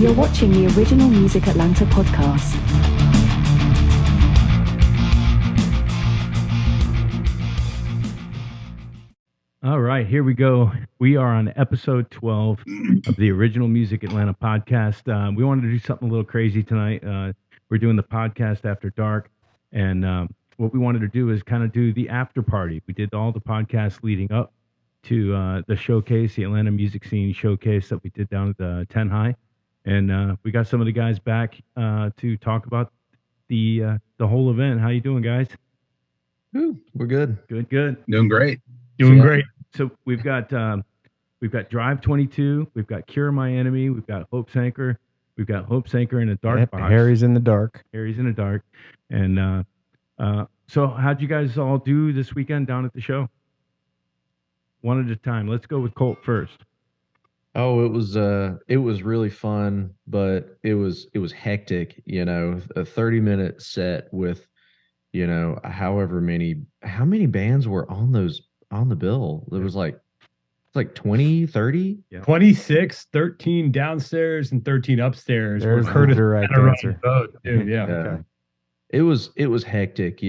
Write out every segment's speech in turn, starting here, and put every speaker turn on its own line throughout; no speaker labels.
You're watching the Original Music Atlanta podcast.
All right, here we go. We are on episode 12 of the Original Music Atlanta podcast. We wanted to do something a little crazy tonight. We're doing the podcast after dark, and what we wanted to do is kind of do the after party. We did all the podcasts leading up to the showcase, the Atlanta music scene showcase that we did down at the 10 High, and we got some of the guys back to talk about the whole event. How you doing, guys?
Ooh, we're good.
Good.
Doing great.
Doing great.
So we've got Drive 22, we've got Cure My Enemy, we've got Hope's Anchor, we've got Hope's Anchor in a dark box.
Harry's in the dark.
Harry's in the dark. And so how'd you guys all do this weekend down at the show? One at a time. Let's go with Colt first.
Oh, it was really fun, but it was hectic, a 30-minute set with, how many bands were on the bill. There was like 20, 30?
Yeah.
26, 13 downstairs and 13 upstairs.
There's
where Curtis
the right
had to run
answer.
both, dude. Yeah.
Okay. It was hectic,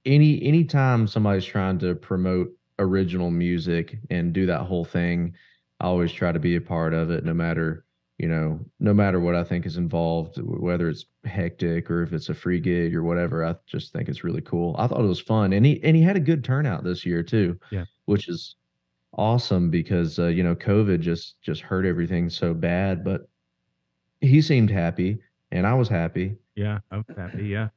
anytime somebody's trying to promote original music and do that whole thing, I always try to be a part of it, no matter what I think is involved, whether it's hectic or if it's a free gig or whatever. I just think it's really cool. I thought it was fun, and he had a good turnout this year too.
Yeah,
which is awesome because COVID just hurt everything so bad. But he seemed happy, and I was happy.
Yeah, I was happy. Yeah,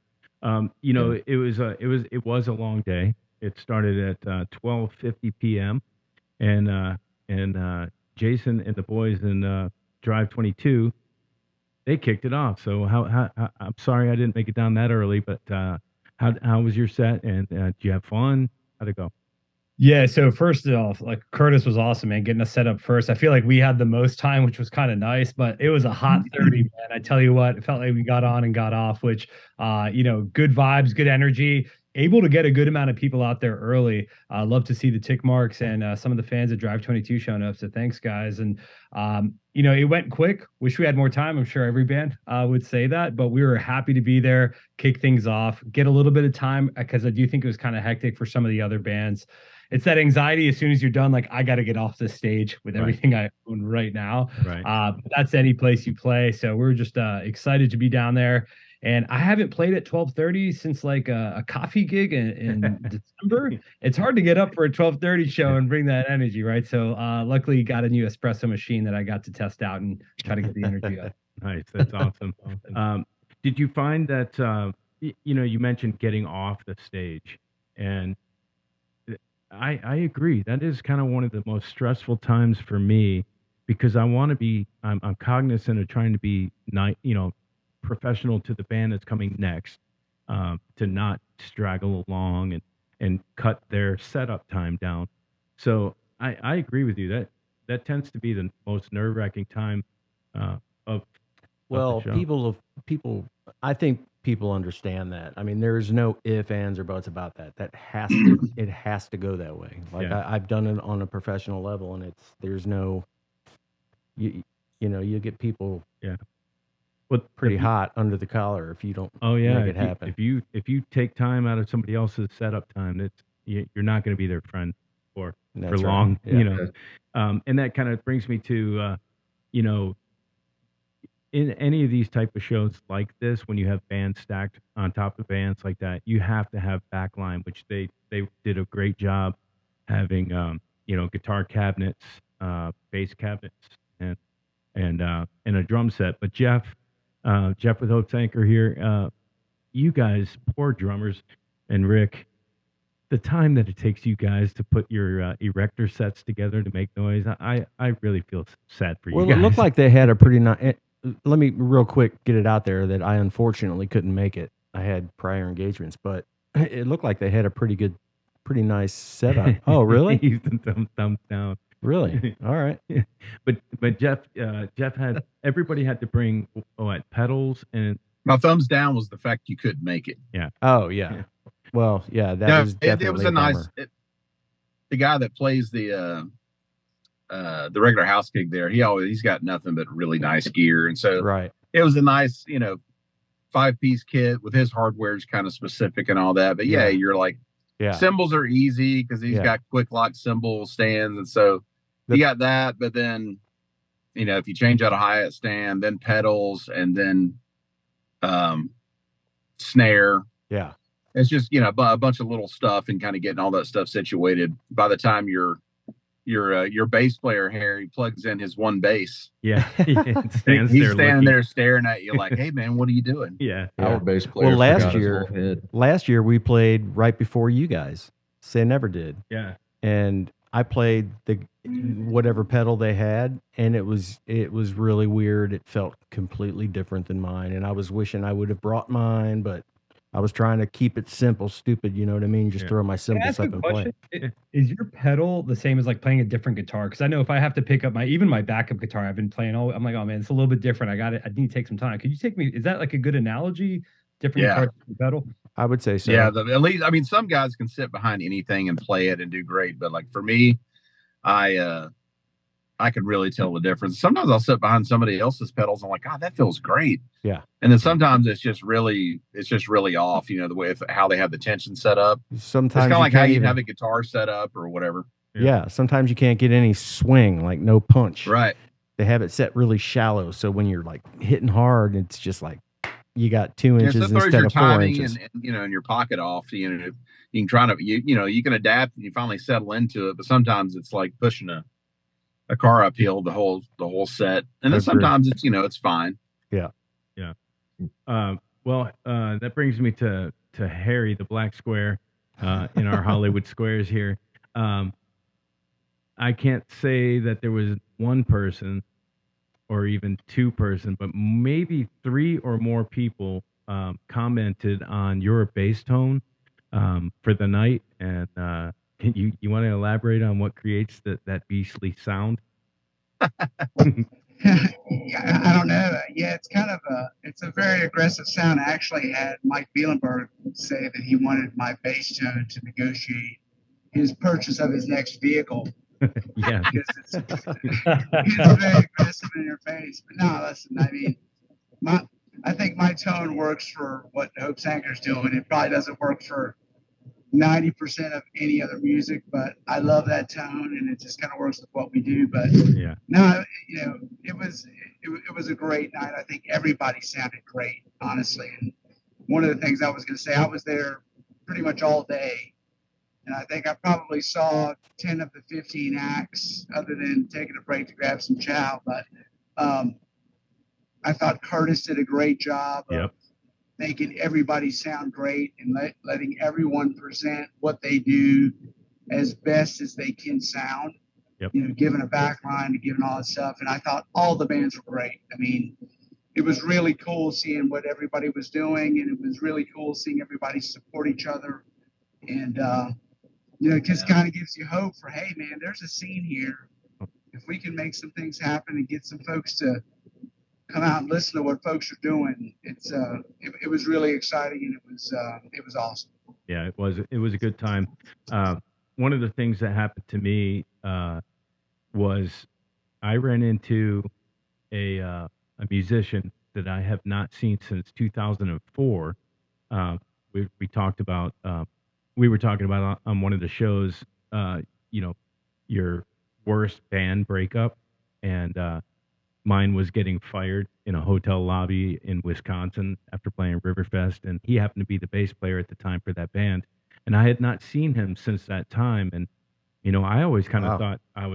it was a long day. It started at 12:50 p.m. and Jason and the boys in Drive 22, they kicked it off. So how I'm sorry I didn't make it down that early, but how was your set, and did you have fun? How'd it go?
Yeah, so first off, like Curtis was awesome, man, getting us set up first. I feel like we had the most time, which was kind of nice, but it was a hot 30, man. I tell you what, it felt like we got on and got off, which, good vibes, good energy, able to get a good amount of people out there early. Love to see the tick marks and some of the fans at Drive 22 showing up. So thanks, guys. And, it went quick. Wish we had more time. I'm sure every band would say that, but we were happy to be there, kick things off, get a little bit of time, because I do think it was kind of hectic for some of the other bands. It's that anxiety as soon as you're done, like, I got to get off the stage with everything I own right now.
Right.
But that's any place you play. So we're just excited to be down there. And I haven't played at 12:30 since like a coffee gig in December. It's hard to get up for a 12:30 show and bring that energy, right? So luckily got a new espresso machine that I got to test out and try to get the energy up.
Nice. That's awesome. Did you find that, you mentioned getting off the stage, and I agree. That is kind of one of the most stressful times for me, because I'm cognizant of trying to be professional to the band that's coming next, to not straggle along and cut their setup time down. So I agree with you. That tends to be the most nerve-wracking time of
Well,
the show.
people, I think people understand that. I mean, there's no ifs, ands, or buts about that. It has to go that way. Like
Yeah.
I've done it on a professional level, and there's no, you get people pretty hot under the collar if you don't make it happen.
If you take time out of somebody else's setup time, you're not going to be their friend for
That's
long.
right. Yeah.
And that kind of brings me to in any of these type of shows like this, when you have bands stacked on top of bands like that, you have to have backline, which they did a great job having guitar cabinets, bass cabinets, and a drum set. But Jeff with Hope's Anchor here, you guys, poor drummers, and Rick, the time that it takes you guys to put your erector sets together to make noise, I really feel sad for you guys.
Well, it looked like they had a pretty nice. Let me real quick get it out there that I unfortunately couldn't make it. I had prior engagements, but it looked like they had a pretty nice setup. Oh, really?
He's the thumbs down.
Really? All right.
But Jeff had, everybody had to bring pedals, and
My thumbs down was the fact you couldn't make it.
yeah.
Oh, yeah. Well, yeah, that was definitely
it was a
a
nice.
bummer.
The guy that plays the the regular house gig there, he's got nothing but really nice gear, and so
Right.
it was a nice 5-piece kit with his hardware is kind of specific and all that. But yeah,
Yeah.
you're like
Yeah.
cymbals are easy because he's
Yeah.
got quick lock cymbal stands, and so you got that. But then if you change out a hi-hat stand, then pedals, and then snare.
Yeah.
It's just a bunch of little stuff and kind of getting all that stuff situated. By the time your bass player Harry plugs in his one bass,
Yeah.
he's
He's
standing there staring at you like, "Hey man, what are you doing?"
Yeah.
Our bass player.
Well, last
forgot his
year-
whole head.
Last year we played right before you guys. Say Never did.
Yeah.
And I played the whatever pedal they had, and it was really weird. It felt completely different than mine, and I was wishing I would have brought mine, but I was trying to keep it simple, stupid. You know what I mean? Just
Yeah.
throw my
Can I
cymbals
ask
up
a
and play.
question? Is your pedal the same as like playing a different guitar? Because I know if I have to pick up my backup guitar, I've been playing I'm like, oh man, it's a little bit different. I need to take some time. Could you take me? Is that like a good analogy? Different
Yeah.
guitar, different pedal.
I would say so.
Yeah, at least some guys can sit behind anything and play it and do great, but like for me, I could really tell the difference. Sometimes I'll sit behind somebody else's pedals. I'm like, God, that feels great.
Yeah.
And then sometimes it's just really off. The way how they have the tension set up. It's
Sometimes
kind of
you
like how
can't
you
even,
have a guitar set up or whatever.
yeah. Sometimes you can't get any swing, like no punch.
Right.
They have it set really shallow, so when you're like hitting hard, it's just like you got 2
Yeah,
inches
so it throws
instead
your
of 4
timing
inches.
and your pocket off. You can try to you can adapt and you finally settle into it, but sometimes it's like pushing a car uphill the whole set, and then
Agreed.
sometimes it's it's fine.
Well, that brings me to Harry, the Black Square, in our Hollywood squares here. I can't say that there was one person or even two person, but maybe 3 or more people commented on your bass tone for the night. And can you want to elaborate on what creates that beastly sound?
I don't know. Yeah, it's kind of it's a very aggressive sound. I actually had Mike Bielenberg say that he wanted my bass tone to negotiate his purchase of his next vehicle
Yeah.
because it's very aggressive in your face. But no, listen, I mean, I think my tone works for what Hope Sanger's doing. It probably doesn't work for 90% of any other music, but I love that tone, and it just kind of works with what we do. But
Yeah.
no, it was a great night. I think everybody sounded great, honestly. And one of the things I was going to say, I was there pretty much all day, and I think I probably saw 10 of the 15 acts, other than taking a break to grab some chow. But I thought Curtis did a great job of
Yep.
making everybody sound great and letting everyone present what they do as best as they can sound.
Yep.
Giving a back line and giving all that stuff. And I thought all the bands were great. I mean, it was really cool seeing what everybody was doing, and it was really cool seeing everybody support each other. And, it just kind of gives you hope for, hey, man, there's a scene here. If we can make some things happen and get some folks to come out and listen to what folks are doing, it was really exciting, and it was awesome.
Yeah, it was a good time. One of the things that happened to me was I ran into a musician that I have not seen since 2004. We talked about we were talking about on one of the shows, your worst band breakup, and mine was getting fired in a hotel lobby in Wisconsin after playing Riverfest, and he happened to be the bass player at the time for that band, and I had not seen him since that time. And I always kind of thought I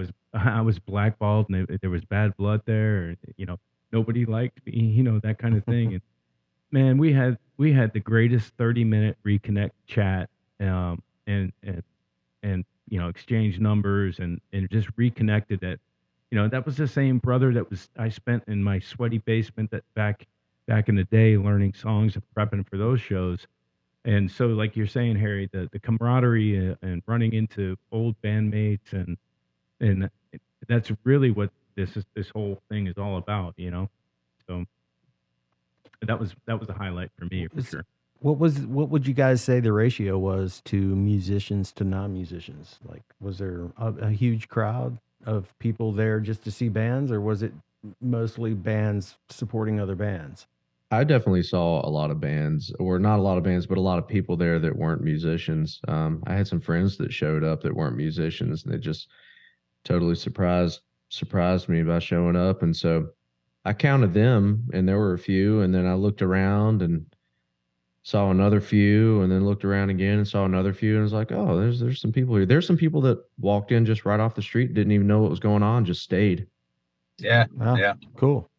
was blackballed, and there was bad blood there, or, nobody liked me, that kind of thing. And man, we had the greatest 30-minute reconnect chat, and exchanged numbers and just reconnected at. That was the same brother that I spent in my sweaty basement that back in the day learning songs and prepping for those shows. And so, like you're saying, Harry, the camaraderie and running into old bandmates and that's really what this whole thing is all about, So that was a highlight for me for sure.
What would you guys say the ratio was to musicians to non-musicians? Like, was there a huge crowd? of people there just to see bands, or was it mostly bands supporting other bands?
I definitely saw a lot of bands, or not a lot of bands, but a lot of people there that weren't musicians. I had some friends that showed up that weren't musicians, and they just totally surprised me by showing up. And so I counted them, and there were a few, and then I looked around and saw another few, and then looked around again and saw another few, and was like, oh, there's some people here. There's some people that walked in just right off the street, didn't even know what was going on, just stayed.
Yeah,
Wow,
yeah.
cool.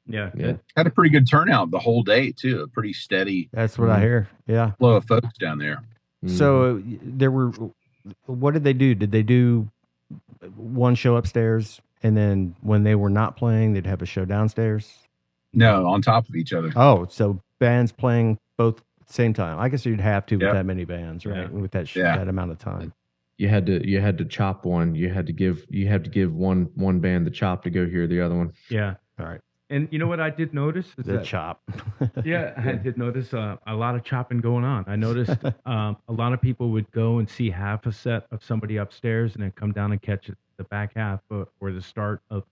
Yeah.
Yeah.
Had a pretty good turnout the whole day too. A pretty steady
That's what I hear. Yeah.
flow of folks down there.
So there were. What did they do? Did they do one show upstairs, and then when they were not playing, they'd have a show downstairs?
No, on top of each other.
Oh, so bands playing both at the same time. I guess you'd have to with
Yep.
that many bands, right?
Yeah.
With that
Yeah.
that amount of time.
you had to chop one. You had to give one band the chop to go hear the other one.
Yeah.
All right.
And you know what I did notice is
The
that
chop.
yeah, I did notice a lot of chopping going on. I noticed a lot of people would go and see half a set of somebody upstairs and then come down and catch the back half or the start of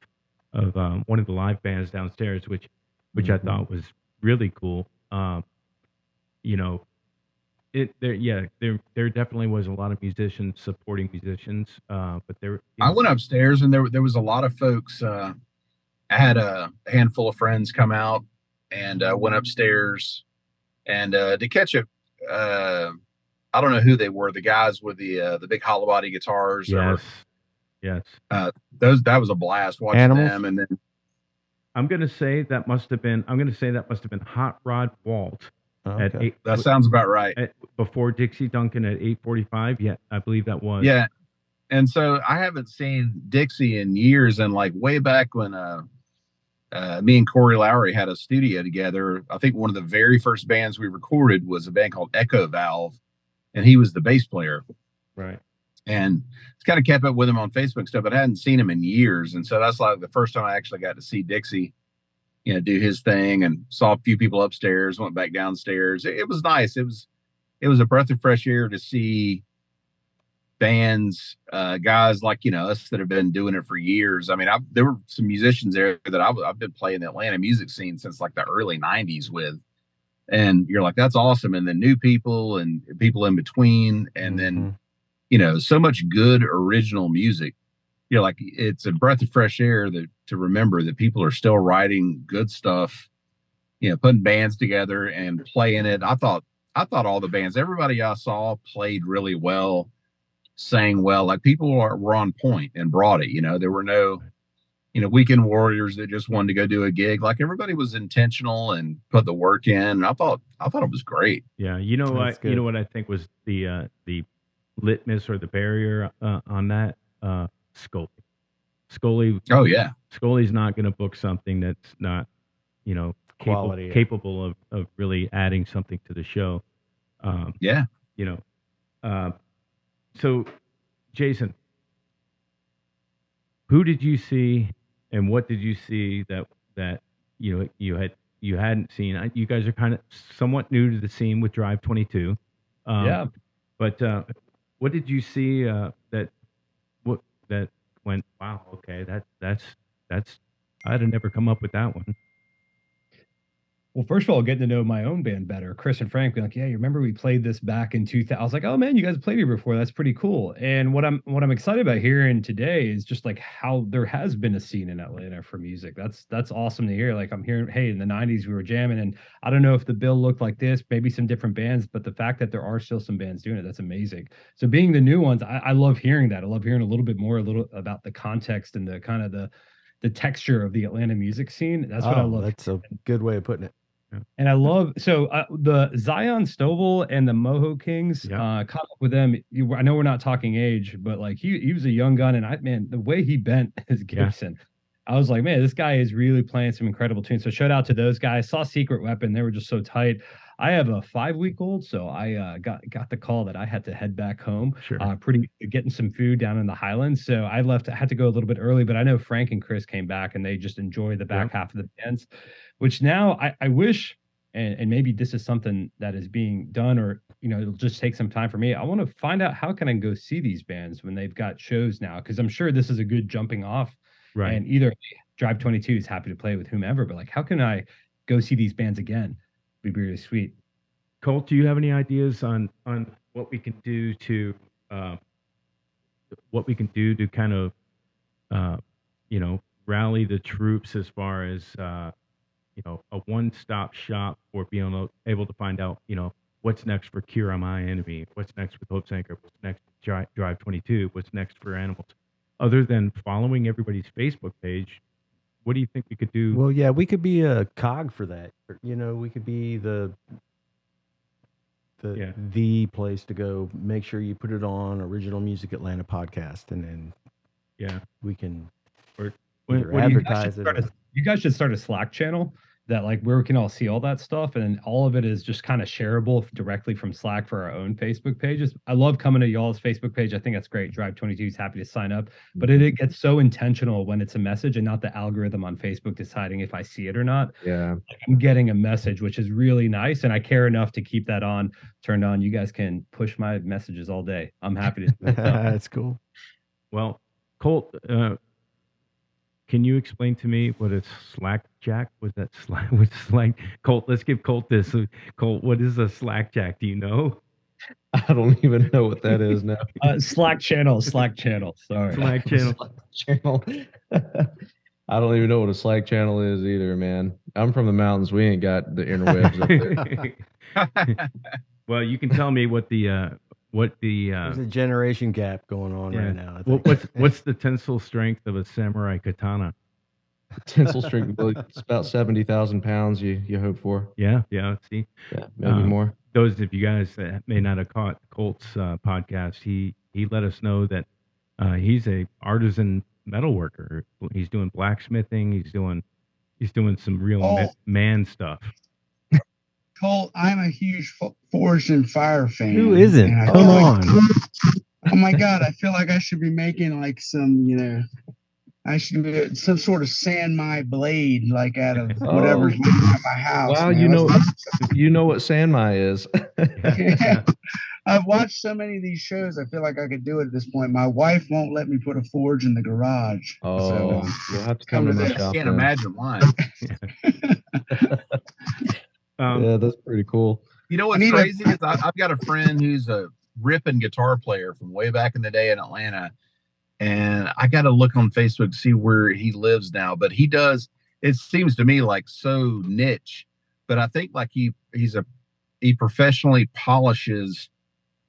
one of the live bands downstairs, which I thought was really cool. You know, there definitely was a lot of musicians supporting musicians, but there.
I went upstairs and there was a lot of folks. I had a handful of friends come out and went upstairs and to catch it. I don't know who they were. The guys with the big hollow body guitars.
Yes.
That was a blast watching
Animals?
them. And then
I'm gonna say that must have been Hot Rod Walt at
Okay.
8
that sounds about right.
before Dixie Duncan at 8:45. Yeah, I believe that was.
Yeah. And so I haven't seen Dixie in years, and like way back when me and Corey Lowry had a studio together. I think one of the very first bands we recorded was a band called Echo Valve, and he was the bass player.
Right.
And it's kind of kept up with him on Facebook and stuff, but I hadn't seen him in years. And so that's like the first time I actually got to see Dixie, do his thing, and saw a few people upstairs, went back downstairs. It was nice. It was a breath of fresh air to see bands, guys like us that have been doing it for years. I mean, there were some musicians there that I've been playing the Atlanta music scene since like the early '90s with, and you're like, that's awesome. And then new people and people in between, and then so much good original music. You're like, it's a breath of fresh air to remember that people are still writing good stuff, putting bands together and playing it. I thought all the bands, everybody I saw played really well, sang well. Like people were on point and brought it. There were no, weekend warriors that just wanted to go do a gig. Like everybody was intentional and put the work in. And I thought it was great.
Yeah,
That's good.
what I think was the litmus or the barrier on that Scully.
Oh yeah.
Scully's not going to book something that's not
Quality.
capable of really adding something to the show.
Yeah.
So Jason, who did you see and what did you see that you hadn't seen? You guys are kind of somewhat new to the scene with Drive 22.
Yeah.
But what did you see that went, wow, okay, that's I'd have never come up with that one.
Well, first of all, getting to know my own band better, Chris and Frank, being like, yeah, you remember we played this back in 2000. I was like, oh man, you guys played here before. That's pretty cool. And what I'm excited about hearing today is just like how there has been a scene in Atlanta for music. That's awesome to hear. Like I'm hearing, hey, in the 90s we were jamming, and I don't know if the bill looked like this, maybe some different bands, but the fact that there are still some bands doing it, that's amazing. So being the new ones, I love hearing that. I love hearing a little bit more, about the context and the kind of the texture of the Atlanta music scene. That's what I love.
That's a good way of putting it.
And I love the Zion Stovall and the Moho Kings. Caught up with them. I know we're not talking age, but like he was a young gun, and the way he bent his Gibson, I was like, man, this guy is really playing some incredible tunes. So shout out to those guys. Saw Secret Weapon; they were just so tight. I have a 5-week-old, so I got the call that I had to head back home.
Sure.
Getting some food down in the Highlands, so I had to go a little bit early. But I know Frank and Chris came back, and they just enjoy the back half of the bands. Which now I wish, and maybe this is something that is being done, or it'll just take some time for me. I want to find out how can I go see these bands when they've got shows now, because I'm sure this is a good jumping off.
Right.
And either Drive 22 is happy to play with whomever, but like, how can I go see these bands again? It'd be really sweet.
Colt, do you have any ideas on what we can do to kind of rally the troops as far as a one-stop shop for being able to find out what's next for Cure My Enemy, what's next with Hope's Anchor, what's next with Drive 22, what's next for Animals, other than following everybody's Facebook page. What do you think we could do?
Well, yeah, we could be a cog for that. We could be the place to go. Make sure you put it on Original Music Atlanta podcast, and then we can advertise it.
You guys should start a Slack channel that like where we can all see all that stuff, and all of it is just kind of shareable directly from Slack for our own Facebook pages. I love coming to y'all's Facebook page. I think that's great. Drive 22 is happy to sign up, but it gets so intentional when it's a message and not the algorithm on Facebook deciding if I see it or not.
Yeah,
like I'm getting a message, which is really nice, and I care enough to keep that turned on. You guys can push my messages all day. I'm happy to.
That's cool.
Well, Colt, can you explain to me what a slackjack was? That slack? Colt, let's give Colt this. Colt, what is a slackjack? Do you know?
I don't even know what that is now.
Slack channel. Sorry.
Slack channel.
Slack channel. I don't even know what a Slack channel is either, man. I'm from the mountains. We ain't got the interwebs up there.
Well, you can tell me what the
there's a generation gap going on right now.
What's the tensile strength of a samurai katana?
Tensile strength, it's about 70,000 pounds. You hope for?
Yeah. See,
maybe more.
Those of you guys that may not have caught Colt's podcast, he let us know that he's a artisan metal worker. He's doing blacksmithing. He's doing some real man stuff.
Colt, I'm a huge Forged in Fire fan.
Who isn't? Come on.
Oh my God, I feel like I should be making like some, I should be some sort of Sanmai blade, like out of whatever's at my house.
Wow, you know what Sanmai is.
Yeah. I've watched so many of these shows. I feel like I could do it at this point. My wife won't let me put a forge in the garage.
Oh, so, you'll have to come to my shop.
I can't imagine why.
Yeah, that's pretty cool.
You know what's crazy is I've got a friend who's a ripping guitar player from way back in the day in Atlanta, and I got to look on Facebook to see where he lives now. But he does. It seems to me like so niche, but I think like he professionally polishes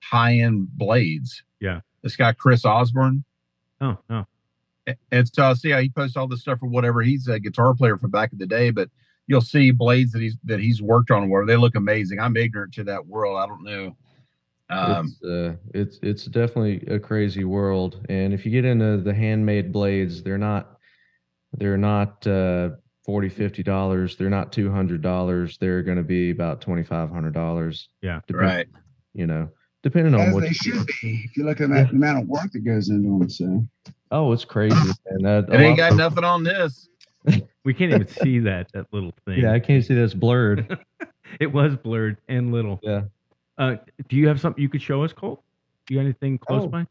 high-end blades.
Yeah,
this guy Chris Osborne.
Oh.
And so I see how he posts all this stuff or whatever. He's a guitar player from back in the day, but you'll see blades that he's worked on where they look amazing. I'm ignorant to that world. I don't know.
It's definitely a crazy world. And if you get into the handmade blades, they're not $40, $50. They're not $200. They're going to be about $2,500.
Yeah.
Right.
Depending on what
they should be. If you look at the amount of work that goes into them. So.
Oh, it's crazy. And
it ain't got nothing on this.
We can't even see that little thing.
Yeah, I can't see that's blurred.
It was blurred and little.
Yeah.
Do you have something you could show us, Colt? You got anything close by?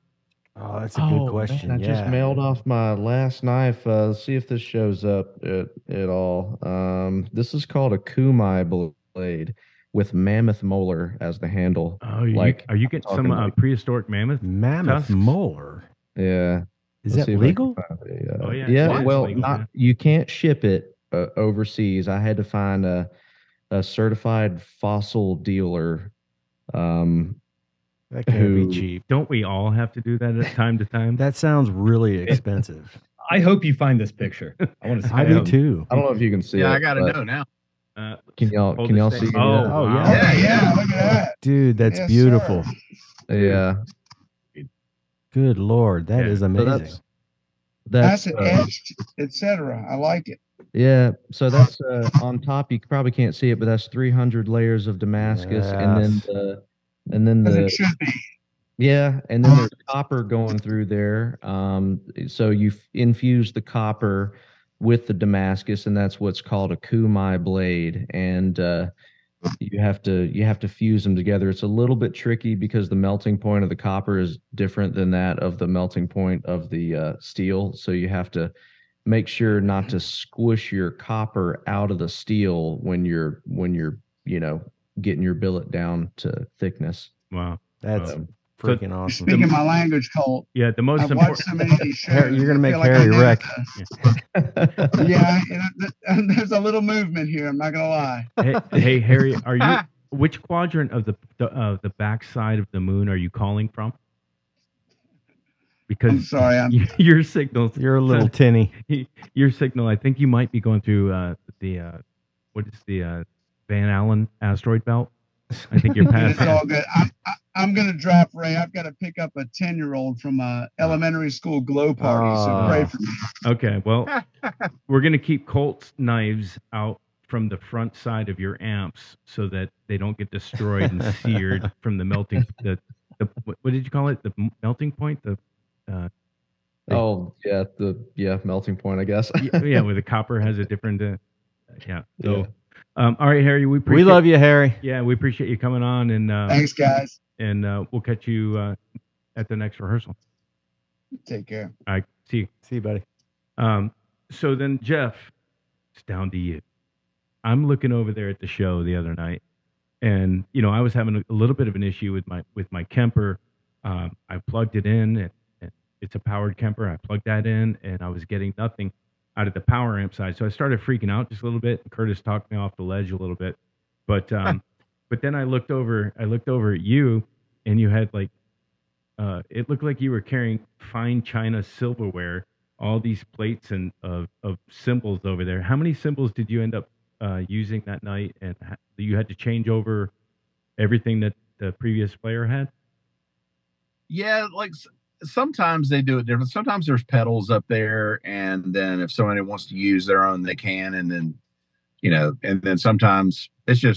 Oh, that's a good question.
Man, I just mailed off my last knife. Let's see if this shows up at all. This is called a Kumai blade with mammoth molar as the handle.
Oh, are you getting some prehistoric mammoth?
Mammoth
tusks?
Molar.
Yeah.
Is that legal?
Oh yeah.
Yeah. Well,
legal,
you can't ship it overseas. I had to find a certified fossil dealer.
That can't be cheap.
Don't we all have to do that at time to time?
That sounds really expensive.
I hope you find this picture. I want to see.
I do too.
I don't know if you can see it.
Yeah, I gotta know now.
Can y'all see?
Oh,
wow.
Yeah. Look at that,
dude. That's
Yes,
beautiful.
sir.
Yeah.
Good Lord, that is amazing.
So
That's etched, etc. I like it.
Yeah, so that's on top. You probably can't see it, but that's 300 layers of Damascus, and then
As it should be.
yeah, and then there's copper going through there. So you infuse the copper with the Damascus, and that's what's called a Kumai blade. And you have to fuse them together. It's a little bit tricky because the melting point of the copper is different than that of the melting point of the steel. So you have to make sure not to squish your copper out of the steel when you're getting your billet down to thickness.
Wow.
That's
Um,
freaking awesome.
Speaking my language, Colt.
Yeah, the most
I've
important.
watched so many of these shows.
Harry, you're gonna
I
make
feel like I
Harry
know
wreck.
this. Yeah, there's a little movement here. I'm not gonna lie.
Hey, Harry, are you which quadrant of the backside of the moon are you calling from?
I'm
Because
sorry.
your signals,
You're a little tinny.
your signal. I think you might be going through the what is the Van Allen asteroid belt. I think you're
It's
passing.
all good. I'm gonna draft Ray. I've got to pick up a 10-year-old from a elementary school glow party. So pray for me.
Okay, well, we're gonna keep Colt's knives out from the front side of your amps so that they don't get destroyed and seared from the melting. What did you call it? The melting point.
Oh yeah, melting point, I guess.
Yeah, where the copper has a different. Yeah. So,
Yeah.
all right, Harry, we appreciate.
We love you, Harry.
Yeah, we appreciate you coming on, and
Thanks, guys.
we'll catch you at the next rehearsal.
Take care.
All right, see you.
See you, buddy.
So then, Jeff, it's down to you. I'm looking over there at the show the other night, and I was having a little bit of an issue with my Kemper. I plugged it in, and it's a powered Kemper. I plugged that in, and I was getting nothing out of the power amp side. So I started freaking out just a little bit. And Curtis talked me off the ledge a little bit, but then I looked over at you, and you had it looked like you were carrying fine china silverware, all these plates and of cymbals over there. How many cymbals did you end up using that night? And you had to change over everything that the previous player had?
Yeah, sometimes they do it different. Sometimes there's pedals up there, and then if somebody wants to use their own, they can. And then, and then sometimes it's a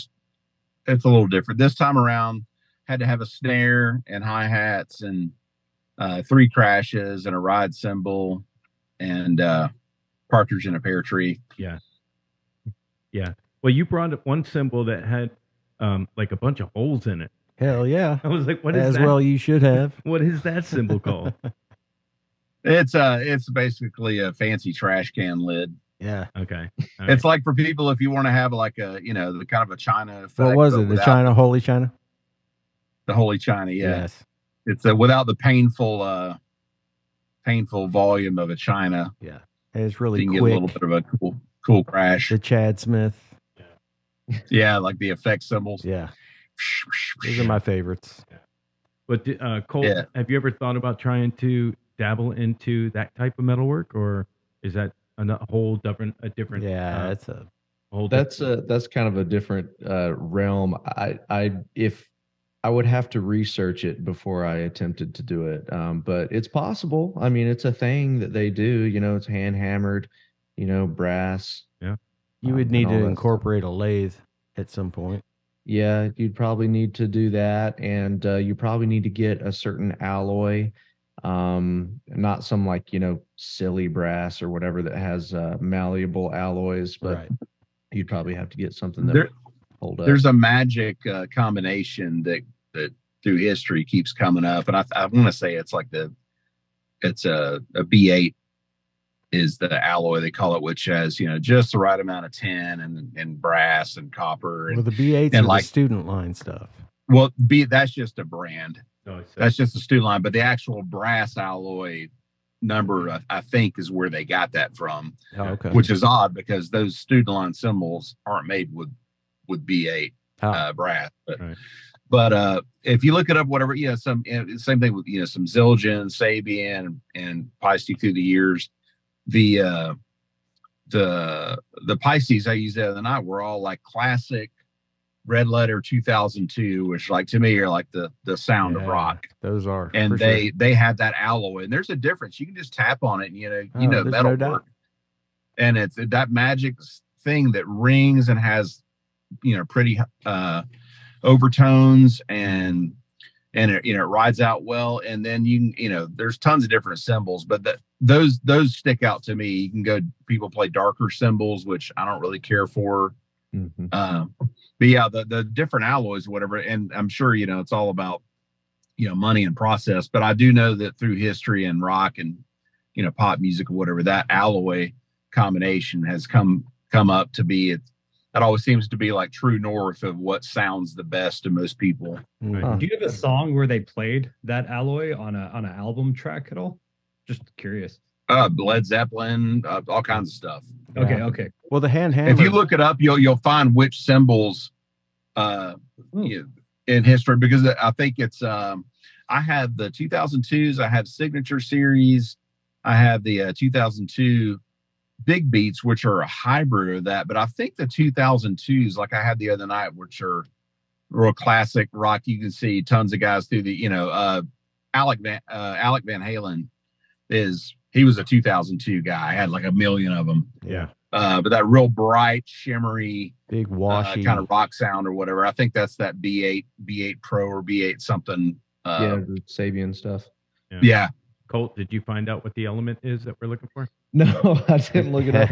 little different. This time around, had to have a snare and hi-hats and 3 crashes and a ride cymbal and partridge in a pear tree.
Yeah. Well, you brought up one cymbal that had like a bunch of holes in it.
Hell yeah.
I was like, what is
As
that?
well you should have.
What is that cymbal called?
It's basically a fancy trash can lid.
Yeah.
Okay. All
It's like for people if you want to have like a the kind of a china effect.
What was
but
it? The
without
China, Holy China?
the holy china. Yeah,
Yes.
it's without the painful volume of a china.
Yeah. And it's
You
really
can get a little
quick.
bit of a cool crash.
The Chad Smith.
Yeah, like the effect symbols.
Yeah. Those are my favorites.
But Cole,
Yeah.
have you ever thought about trying to dabble into that type of metalwork, or is that a whole different?
Yeah, it's a
whole.
That's kind of a different realm. I would have to research it before I attempted to do it. But it's possible. I mean, it's a thing that they do. It's hand hammered. Brass.
you would
and
need
all
to
that stuff.
incorporate a lathe at some point.
Yeah, you'd probably need to do that, and you probably need to get a certain alloy, not some silly brass or whatever that has malleable alloys, but
Right.
you'd probably have to get something that
There-
would hold up.
There's a magic combination that through history keeps coming up, and I want to say it's a B8 is the alloy they call it, which has just the right amount of tin and brass and copper.
Well,
And
the B8s
and
are
like-
the student line stuff.
that's just a brand.
No, it's,
That's just a student line, but the actual brass alloy number, I think, is where they got that from,
Oh, okay.
which is odd because those student line cymbals aren't made with B8
Oh,
brass.
Right.
But if you look it up, whatever, same thing with some Zildjian, Sabian, and Paiste through the years. The Pisces I used the other night were all like classic Red Letter 2002, which to me are like the sound of
yeah,
rock.
Those are.
And
for
they had that alloy, and there's a difference. You can just tap on it, and
there's
metal
no doubt.
work, and it's that magic thing that rings and has pretty overtones and it rides out well. And then there's tons of different cymbals, but those stick out to me. You can go, people play darker cymbals, which I don't really care for.
Mhm.
But yeah, the different alloys, whatever, and I'm sure it's all about money and process. But I do know that through history and rock and pop music or whatever, that alloy combination has come up to be that always seems to be like true north of what sounds the best to most people.
Mhm.
Do you have a song where they played that alloy on an album track at all? Just curious.
Led Zeppelin, all kinds of stuff.
Okay,
Yeah.
okay.
Well, the hand
If
hammer.
you look it up, you'll find which symbols in history, because I think it's I have the 2002s, I have Signature Series, I have the 2002 Big Beats, which are a hybrid of that. But I think the 2002s, like I had the other night, which are real classic rock. You can see tons of guys through the Alec Van Halen he was a 2002 guy. I had like a million of them.
Yeah.
But that real bright, shimmery,
Big washy.
kind of rock sound or whatever. I think that's that B8 Pro or B8 something.
Yeah, the Sabian stuff.
Yeah.
Colt, did you find out what the element is that we're looking for?
No, I didn't look it up.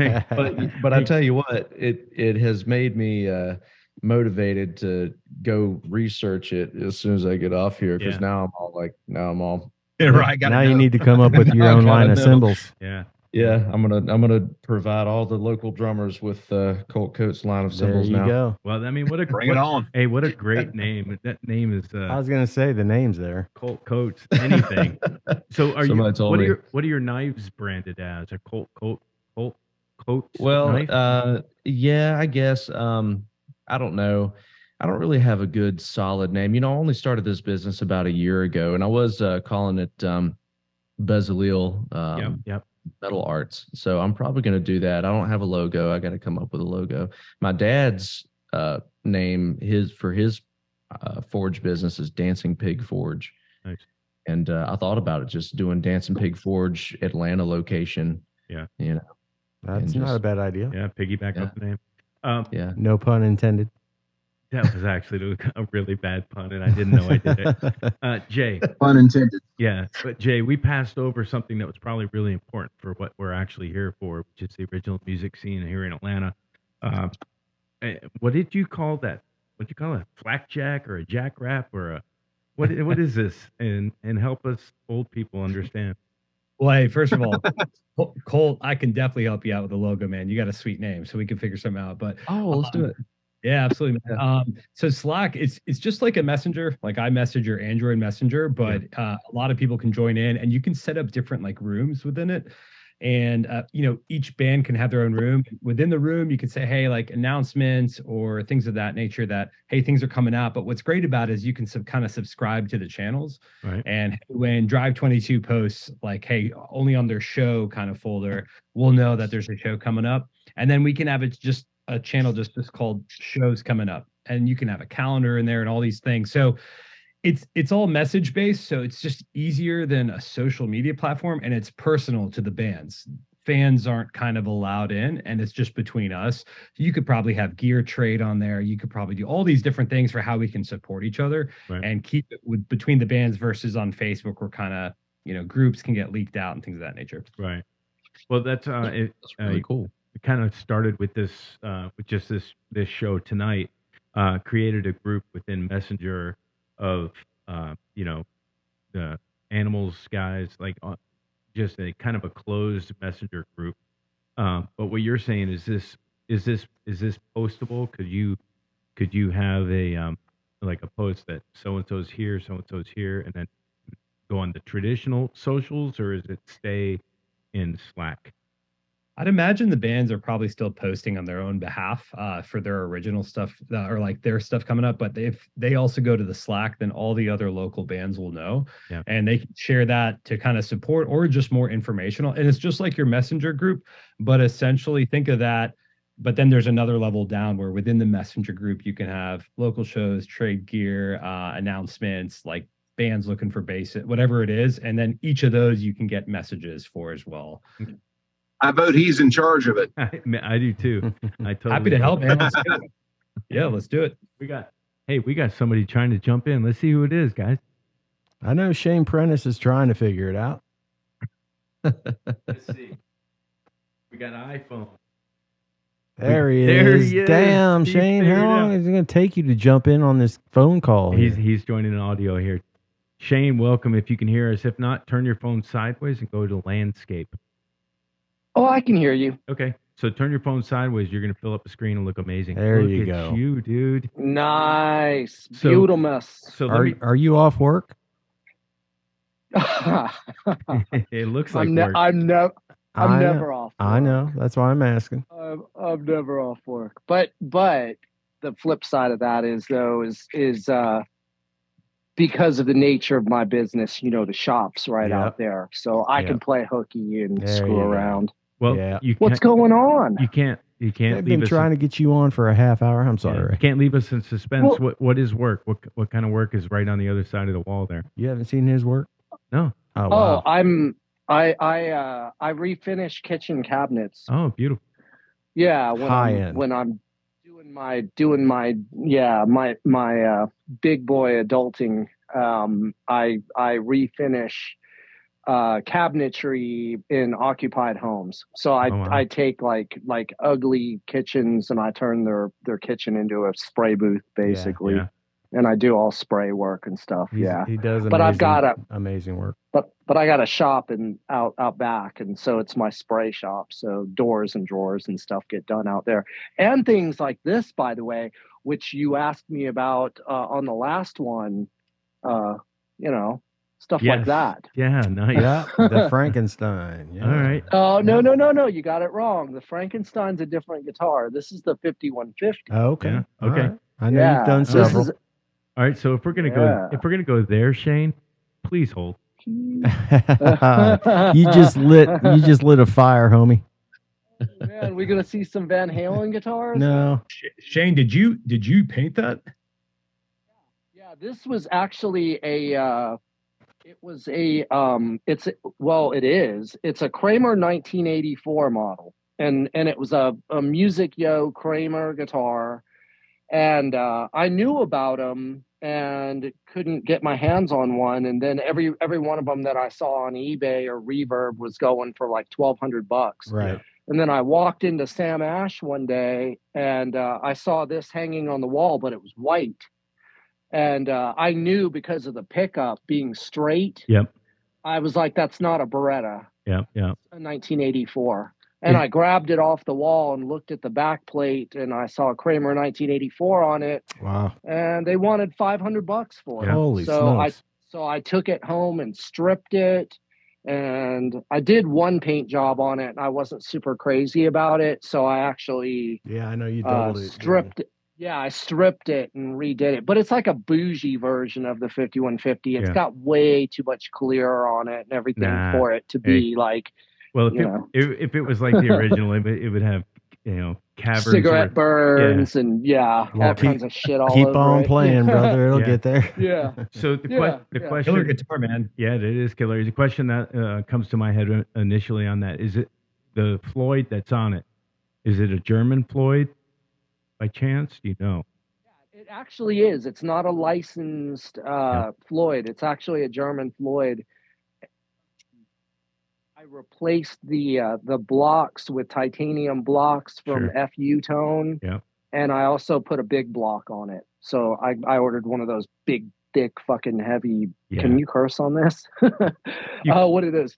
But I tell you what, it has made me motivated to go research it as soon as I get off here, because
Yeah.
now I'm all
Yeah, right.
Now you need to come up with your
I
own
gotta
line of
know.
symbols.
Yeah.
yeah. I'm gonna provide all the local drummers with Colt Coates line of
There
symbols
you
now.
go.
Well, I mean, what a
Bring it on.
Hey, what a great name! That name is
I was gonna say the names there.
Colt Coates. Anything. So,
Somebody told me.
what are your knives branded as? A Colt Coates
Well,
knife?
yeah, I guess. I don't know. I don't really have a good solid name. I only started this business about a year ago, and I was calling it Bezaleel
Yep.
Metal Arts. So I'm probably going to do that. I don't have a logo. I got to come up with a logo. My dad's name, his forge business is Dancing Pig Forge.
Nice.
And I thought about it, just doing Dancing Pig Forge Atlanta location.
Yeah.
That's
And
not a
just-
bad idea.
Yeah. Piggyback off the name.
Yeah.
No pun intended.
That was actually a really bad pun, and I didn't know I did it. Jay.
Pun intended.
Yeah, but Jay, we passed over something that was probably really important for what we're actually here for, which is the original music scene here in Atlanta. What did you call that? What did you call it? A flakjack or a jackrap or a what is this? And help us old people understand.
Well, hey, first of all, Colt, I can definitely help you out with the logo, man. You got a sweet name, so we can figure something out. But
Oh, let's do it.
yeah, absolutely. Man. So Slack, it's just like a messenger, like iMessage your Android Messenger, but a lot of people can join in, and you can set up different like rooms within it. And each band can have their own room. Within the room, you can say, hey, like announcements or things of that nature, that hey, things are coming out. But what's great about it is you can kind of subscribe to the channels.
Right.
And when Drive 22 posts like, hey, only on their show kind of folder, we'll know that there's a show coming up. And then we can have it just a channel just called shows coming up, and you can have a calendar in there and all these things. So it's all message based, so it's just easier than a social media platform, and it's personal to the bands. Fans aren't kind of allowed in, and it's just between us. You could probably have gear trade on there. You could probably do all these different things for how we can support each other and keep it between the bands versus on Facebook, where kind of groups can get leaked out and things of that nature.
Right. Well, that's
Really cool.
It kind of started with this with just this show tonight. Created a group within Messenger of the animals guys, like just a kind of a closed Messenger group. But what you're saying is this postable? Could you have a like a post that so and so's here, and then go on the traditional socials, or is it stay in Slack?
I'd imagine the bands are probably still posting on their own behalf for their original stuff or like their stuff coming up. But if they also go to the Slack, then all the other local bands will know, and they can share that to kind of support or just more informational. And it's just like your Messenger group, but essentially think of that. But then there's another level down where within the Messenger group, you can have local shows, trade gear, announcements, like bands looking for basic, whatever it is. And then each of those you can get messages for as well.
I vote he's in charge of it.
I do too. I totally
Happy to help, man. Let's do it. Yeah, let's do it.
We got somebody trying to jump in. Let's see who it is, guys.
I know Shane Prentice is trying to figure it out.
Let's see. We got an iPhone.
There he
There
is.
he is.
Damn,
He
Shane,
figured
how
it
long
out.
is it going to take you to jump in on this phone call? here?
He's joining an audio here. Shane, welcome. If you can hear us, if not, turn your phone sideways and go to landscape.
Oh, I can hear you.
Okay, so turn your phone sideways. You're gonna fill up the screen and look amazing.
There
look
you
at
go.
you, dude.
Nice.
So-
Beautiful.
So let me.
Are you off work?
It looks like
I'm
work.
I know.
never off.
I
work.
know. That's why I'm asking.
I'm never off work. But the flip side of that is because of the nature of my business, the shops right
Yep.
out there. So I can
Yep.
play hooky and
There
screw
you go.
around.
Well,
Yeah.
you
What's
can't.
going on?
You can't. You can't
I've
leave
been
us.
trying to get you on for a half hour. I'm
yeah,
sorry.
you can't leave us in suspense.
Well-
what is work? What kind of work is right on the other side of the wall there?
You haven't seen his work?
No.
Oh, wow.
I refinish kitchen cabinets.
Oh, beautiful.
Yeah,
High end.
when I'm doing my big boy adulting, I refinish cabinetry in occupied homes. So
Oh, wow.
I take like ugly kitchens and I turn their kitchen into a spray booth basically.
Yeah.
And I do all spray work and stuff.
He does amazing,
But I've got
amazing work.
but I got a shop out back, and so it's my spray shop. So doors and drawers and stuff get done out there, and things like this, by the way, which you asked me about on the last one. Stuff like
Yes.
that.
Yeah. Nice.
Yeah, the Frankenstein. Yeah.
All right.
Oh no! You got it wrong. The Frankenstein's a different guitar. This is the 5150.
Oh, okay.
Yeah,
All
okay.
right. I know
Yeah,
you've done
this
several.
is-
All right. So if we're gonna go there, Shane, please hold.
you just lit a fire, homie.
Man, we gonna see some Van Halen guitars?
No.
Shane, did you paint that?
Yeah, this was actually it's a Kramer 1984 model, and it was a Music Yo Kramer guitar, and I knew about them and couldn't get my hands on one, and then every one of them that I saw on eBay or Reverb was going for like $1,200.
Right.
And then I walked into Sam Ash one day and I saw this hanging on the wall, but it was white. And I knew because of the pickup being straight,
Yep.
I was like, that's not a Beretta,
Yep. Yeah.
a 1984. And I grabbed it off the wall and looked at the back plate and I saw Kramer 1984 on it.
Wow.
And they wanted $500 for it.
Yeah.
Holy
So
smokes.
I took it home and stripped it. And I did one paint job on it and I wasn't super crazy about it. So I actually
Yeah, I know you doubled it.
stripped it. Yeah, I stripped it and redid it. But it's like a bougie version of the 5150. It's
Yeah.
got way too much clear on it and everything
Nah.
for it to be like
Well,
You
if it was like the original, it would have caverns.
cigarette
where-
burns and
Yeah,
all
keep-
kinds of shit all
Keep
over
on
it.
playing,
Yeah.
brother. It'll
Yeah.
get there.
Yeah.
So the
Yeah,
question,
Killer guitar, man.
yeah, it is killer. The question that comes to my head initially on that is it the Floyd that's on it? Is it a German Floyd by chance? Do you know?
It actually is. It's not a licensed Floyd. It's actually a German Floyd. I replaced the blocks with titanium blocks from
Sure.
FU Tone.
Yeah.
And I also put a big block on it. So I ordered one of those big, thick, fucking heavy.
Yeah.
Can you curse on this? What it is?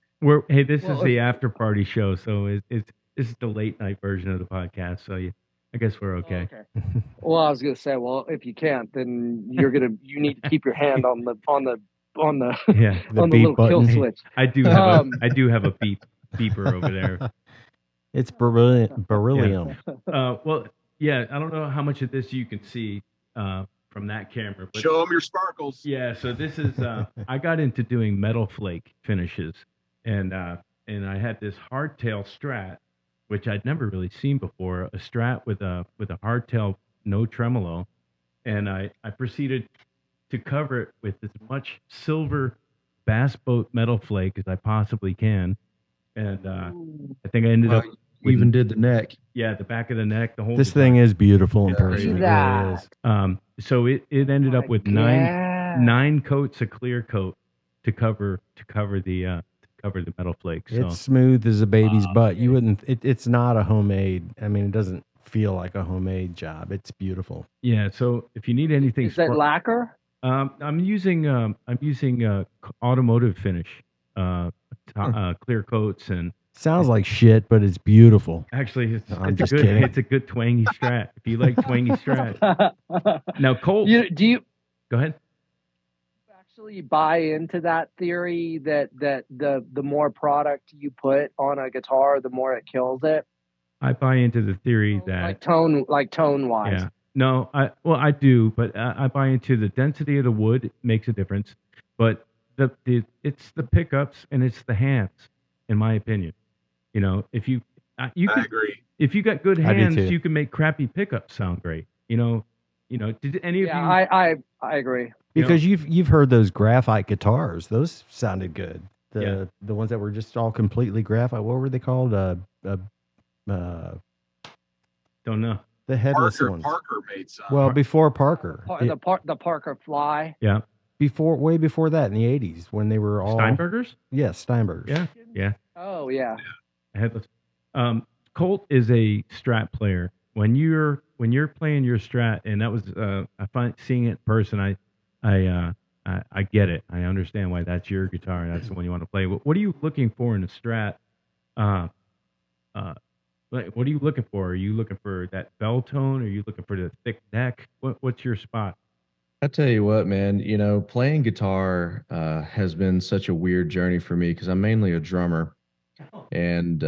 Hey, this
Well,
is the after party show, so this is the late night version of the podcast. So I guess we're okay.
Well, I was gonna say, well, if you can't, then you need to keep your hand on the
Yeah,
The
on the
beep
little kill
button.
switch.
I do have
Um,
I do have a beeper over there.
It's beryllium.
Well, yeah, I don't know how much of this you can see from that camera, but
Show them your sparkles.
yeah. So this is I got into doing metal flake finishes, and I had this hardtail Strat, which I'd never really seen before. A Strat with a hardtail, no tremolo, and I proceeded to cover it with as much silver bass boat metal flake as I possibly can, and I think I ended up with,
Even did the neck.
yeah, the back of the neck, the whole
This
design.
thing is beautiful in
Yeah,
person. It
that.
really is.
So it ended up with
Yeah.
nine coats of clear coat to cover the metal flake. So
It's smooth as a baby's butt. You wouldn't. It's not a homemade. I mean, it doesn't feel like a homemade job. It's beautiful.
Yeah. So if you need anything,
Is that lacquer?
I'm using automotive finish, clear coats, and
Sounds like shit, but it's beautiful.
actually
I'm
it's
just
a good
kidding.
it's a good twangy Strat. If you like twangy Strat, now Colt,
Do you
go ahead.
actually buy into that theory that the more product you put on a guitar, the more it kills it?
I buy into the theory that
Like tone wise.
yeah. No, I do, but I buy into the density of the wood makes a difference, but it's the pickups and it's the hands, in my opinion. You know, if you
I
can,
agree.
if you got good
I do
hands,
too.
you can make crappy pickups sound great. You know. Did any of
Yeah,
you?
I agree.
You know-
Because you've heard those graphite guitars. Those sounded good.
Yeah.
The ones that were just all completely graphite. What were they called?
Don't know.
The headless
Parker
ones.
Parker made some.
Well, before Parker.
The Parker Fly.
Yeah,
Way before that in the 80s when they were all
Steinbergers.
Yes, Steinbergers.
Yeah, yeah.
Oh yeah.
Headless. Colt is a Strat player. When you're playing your Strat, and that was I find seeing it in person, I get it. I understand why that's your guitar. And that's the one you want to play. What are you looking for in a Strat? What are you looking for? Are you looking for that bell tone? Are you looking for the thick neck? What's your spot?
I tell you what, man, playing guitar has been such a weird journey for me because I'm mainly a drummer. And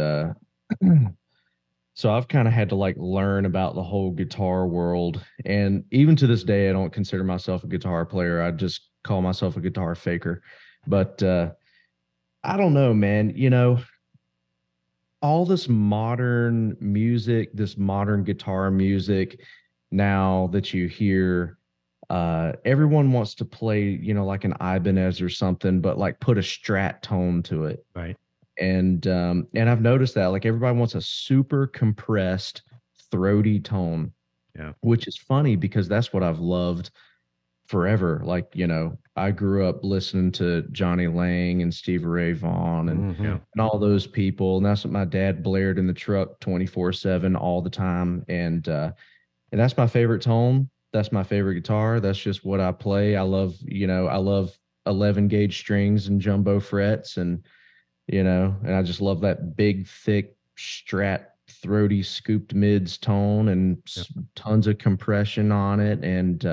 so I've kind of had to like learn about the whole guitar world. And even to this day, I don't consider myself a guitar player. I just call myself a guitar faker. But I don't know, man. All this modern music, this modern guitar music now that you hear, everyone wants to play, like an Ibanez or something, but like put a Strat tone to it.
Right.
And I've noticed that like everybody wants a super compressed, throaty tone.
Yeah.
Which is funny because that's what I've loved forever. Like, I grew up listening to Johnny Lang and Stevie Ray Vaughan and,
Mhm.
and all those people. And that's what my dad blared in the truck 24/7 all the time. And that's my favorite tone. That's my favorite guitar. That's just what I play. I love 11 gauge strings and jumbo frets and I just love that big, thick Strat, throaty, scooped mids tone and tons of compression on it. And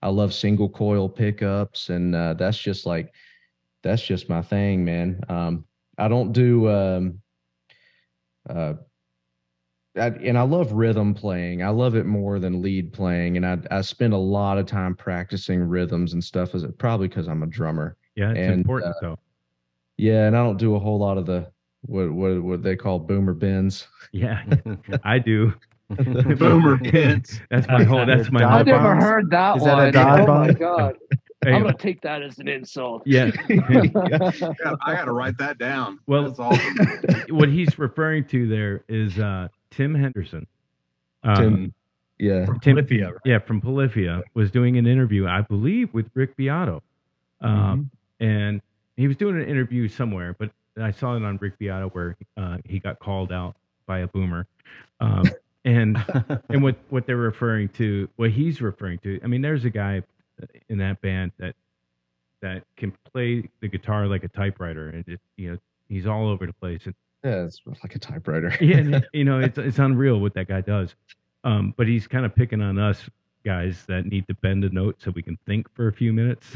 I love single coil pickups. And that's just my thing, man. I don't do, and I love rhythm playing. I love it more than lead playing. And I spend a lot of time practicing rhythms and stuff, probably because I'm a drummer.
Yeah, it's important though.
Yeah, and I don't do a whole lot of the what they call boomer bends.
Yeah, I do.
Boomer pins.
That's my
I've never heard that
Is
one.
that a dive
Oh my
bomb?
god.
Hey,
I'm gonna take that as an insult.
yeah.
I got to write that down.
Well,
That's awesome.
What he's referring to there is Tim Henderson.
Tim, yeah.
Polyphia, right?
Yeah, from Polyphia, was doing an interview, I believe, with Rick Beato. And he was doing an interview somewhere, but I saw it on Rick Beato where he got called out by a boomer. And what they're referring to, what he's referring to, I mean, there's a guy in that band that can play the guitar like a typewriter, and he's all over the place. And
Yeah, it's like a typewriter.
yeah, it's unreal what that guy does. But he's kind of picking on us guys that need to bend a note so we can think for a few minutes.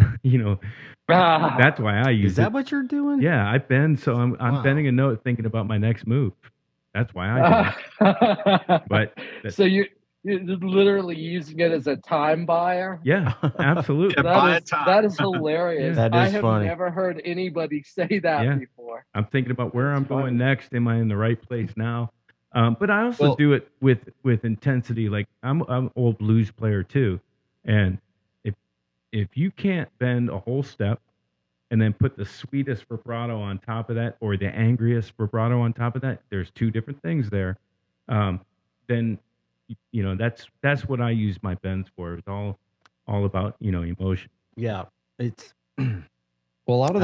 That's why I use
Is that
it.
what you're doing?
Yeah, I bend, so I'm
Wow.
bending a note thinking about my next move. That's why I do it. But
so you're literally using it as a time buyer?
yeah, absolutely.
Yeah, buy time.
That is hilarious.
That
I
is
have
funny.
never heard anybody say that
Yeah.
before.
I'm thinking about where I'm
That's funny.
going next. Am I in the right place now? But I also do it with intensity. Like I'm an old blues player too, and if you can't bend a whole step and then put the sweetest vibrato on top of that, or the angriest vibrato on top of that, there's two different things there. Then that's what I use my bends for. It's all about emotion.
Yeah. It's
Well, a lot of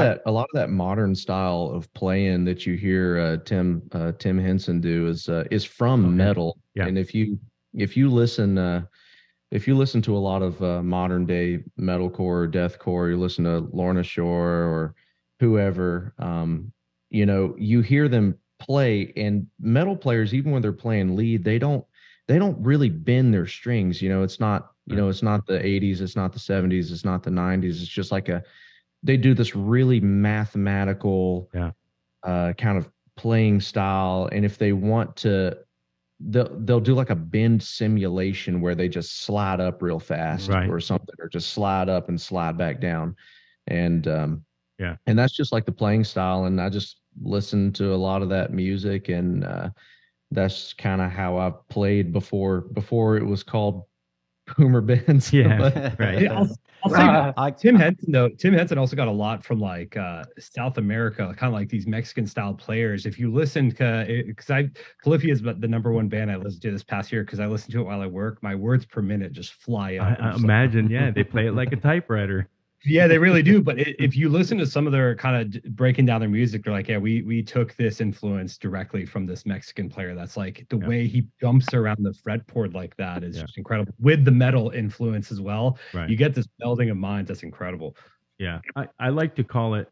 that modern style of playing that you hear Tim Henson do is from metal.
Yeah.
And if you if you listen to a lot of modern day metalcore, deathcore, you listen to Lorna Shore or whoever, you hear them play, and metal players, even when they're playing lead, they don't really bend their strings. It's not, it's not the 80s, it's not the 70s, it's not the 90s. It's just like they do this really mathematical kind of playing style. And if they want to, they'll do like a bend simulation where they just slide up real fast
Right.
or something, or just slide up and slide back down. And
Yeah.
and that's just like the playing style. And I just listen to a lot of that music, and that's kind of how I played before it was called boomer bands.
Yeah,
But-
right.
Yeah, I'll say
Ah.
Tim Henson though. Tim Henson also got a lot from like South America, kind of like these Mexican style players. If you listen, because Polyphia is the number one band I listened to this past year because I listen to it while I work. My words per minute just fly up.
I imagine, yeah, they play it like a typewriter.
Yeah, they really do. But if you listen to some of their kind of breaking down their music, they're like, yeah, we took this influence directly from this Mexican player. That's like the way he jumps around the fretboard like that is just incredible. With the metal influence as well,
Right.
you get this melding of minds that's incredible.
Yeah, I like to call it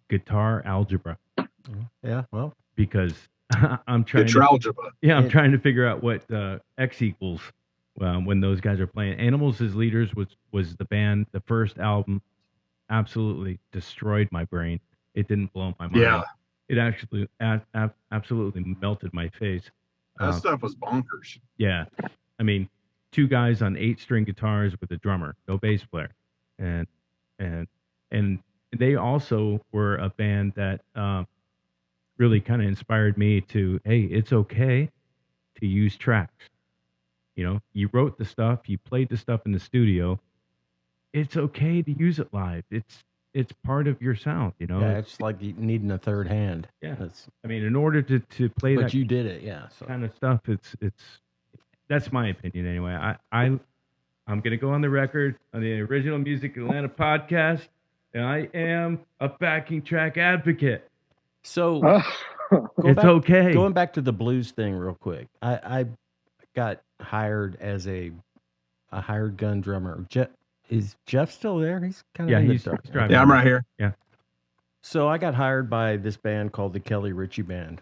guitar algebra
Yeah, well,
because I'm trying.
Guitar algebra.
Yeah, I'm trying to figure out what X equals when those guys are playing. Animals as Leaders was the band. The first album absolutely destroyed my brain. It didn't blow my mind.
Yeah.
It actually absolutely melted my face.
That stuff was bonkers.
Yeah, I mean, two guys on 8-string guitars with a drummer, no bass player, and they also were a band that really kind of inspired me to, hey, it's okay to use tracks. You wrote the stuff, you played the stuff in the studio. It's okay to use it live. It's part of your sound.
yeah, it's like needing a third hand.
Yeah.
That's,
I mean, in order to play
but
that
you did it, yeah. So.
kind of stuff, that's my opinion anyway. I'm gonna go on the record on the Original Music Atlanta podcast, and I am a backing track advocate.
So
It's okay.
Going back to the blues thing real quick, I got hired as a hired gun drummer. Is Jeff still there? He's kind of
he's driving.
Yeah, I'm right here.
Yeah.
So I got hired by this band called the Kelly Ritchie Band,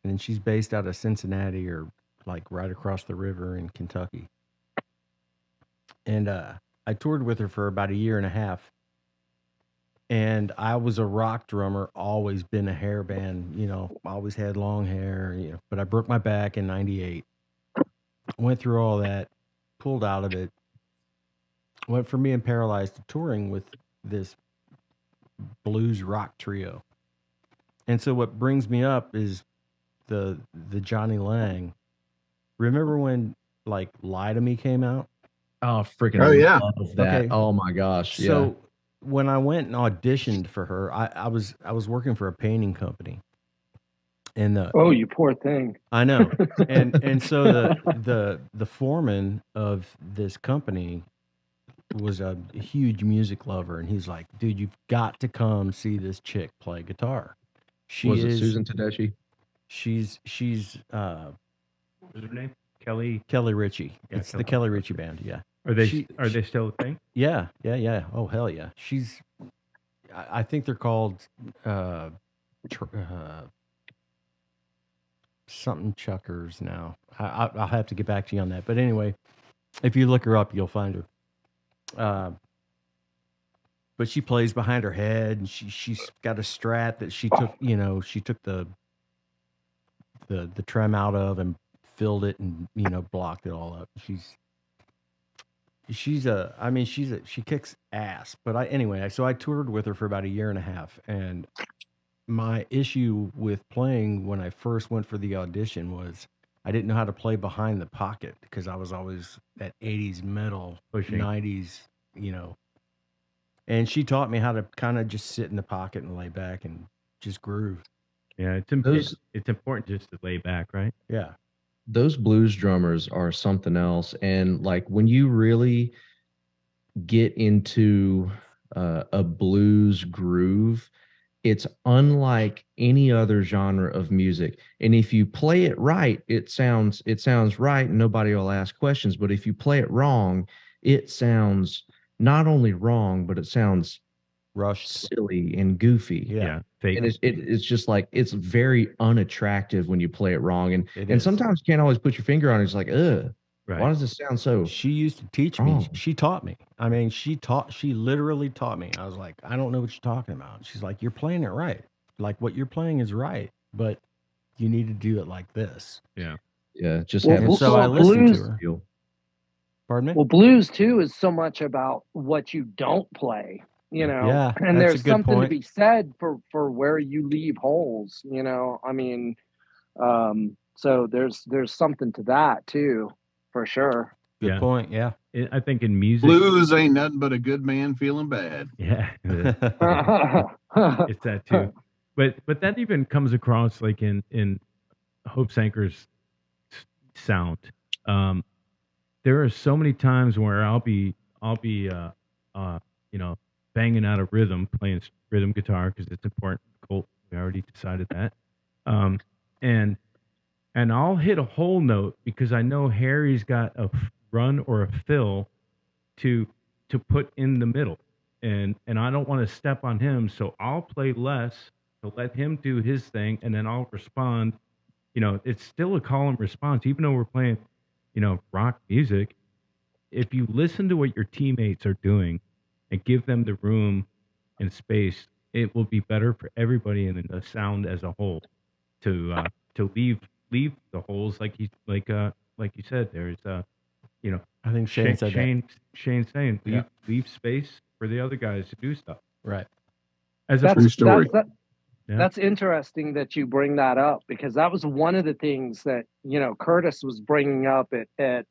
and she's based out of Cincinnati, or like right across the river in Kentucky. And I toured with her for about a year and a half. And I was a rock drummer, always been a hair band, always had long hair, but I broke my back in 98. Went through all that, pulled out of it, went from being paralyzed to touring with this blues rock trio. And so what brings me up is the Johnny Lang. Remember when like Lie to Me came out?
Oh, freaking!
Oh, yeah.
Love that.
Okay.
Oh my gosh! Yeah.
So when I went and auditioned for her, I was working for a painting company, and
Oh, you poor thing.
I know, and so the foreman of this company was a huge music lover, and he's like, "Dude, you've got to come see this chick play guitar."
Was it Susan Tedeschi?
She's
What's her name? Kelly.
Kelly Ritchie.
Yeah,
It's the Kelly Ritchie Band. Yeah.
Are they still a thing?
Yeah. Oh hell yeah. I think they're called something Chuckers now. I'll have to get back to you on that. But anyway, if you look her up, you'll find her. But she plays behind her head, and she's got a Strat that she took. She took the trem out of and filled it, and blocked it all up. She kicks ass. But so I toured with her for about a year and a half, and my issue with playing when I first went for the audition was I didn't know how to play behind the pocket because I was always that 80s metal,
Pushing.
90s, and she taught me how to kind of just sit in the pocket and lay back and just groove.
Yeah, it's important just to lay back, right?
Yeah.
Those blues drummers are something else. And like when you really get into a blues groove, it's unlike any other genre of music. And if you play it right, it sounds right and nobody will ask questions. But if you play it wrong, it sounds not only wrong, but it sounds
Rushed.
silly and goofy.
Yeah.
Fake.
And it's just like it's very unattractive when you play it wrong. And
It
and
is.
sometimes you can't always put your finger on it. It's like, ugh,
Right.
why does this sound so
She used to teach me.
Oh.
She taught me. I mean, she literally taught me. I was like, I don't know what you're talking about. She's like, you're playing it right. Like what you're playing is right, but you need to do it like this.
Yeah.
yeah, just
Well,
having
And so
well,
I listened
blues-
to her.
feel.
Pardon me?
Well, blues too is so much about what you don't play, you know.
Yeah,
and
that's a
there's
good
something
point.
to be said for where you leave holes, you know. I mean, so there's something to that too, for sure.
Good
Yeah.
point. Yeah.
I think in music,
Blues ain't nothing but a good man feeling bad.
yeah,
yeah,
it's that too. But that even comes across like in Hope Sanker's sound. There are so many times where I'll be banging out a rhythm, playing rhythm guitar because it's important. Colt, we already decided that. And I'll hit a whole note because I know Harry's got a run or a fill to put in the middle, and I don't want to step on him, so I'll play less to let him do his thing, and then I'll respond. It's still a call and response, even though we're playing, rock music. If you listen to what your teammates are doing and give them the room and space, it will be better for everybody in the sound as a whole. To leave the holes like you said. There's
I think Shane said that.
Shane saying
Yeah.
leave space for the other guys to do stuff.
Right.
As a
True story.
Yeah.
That's interesting that you bring that up, because that was one of the things that, Curtis was bringing up at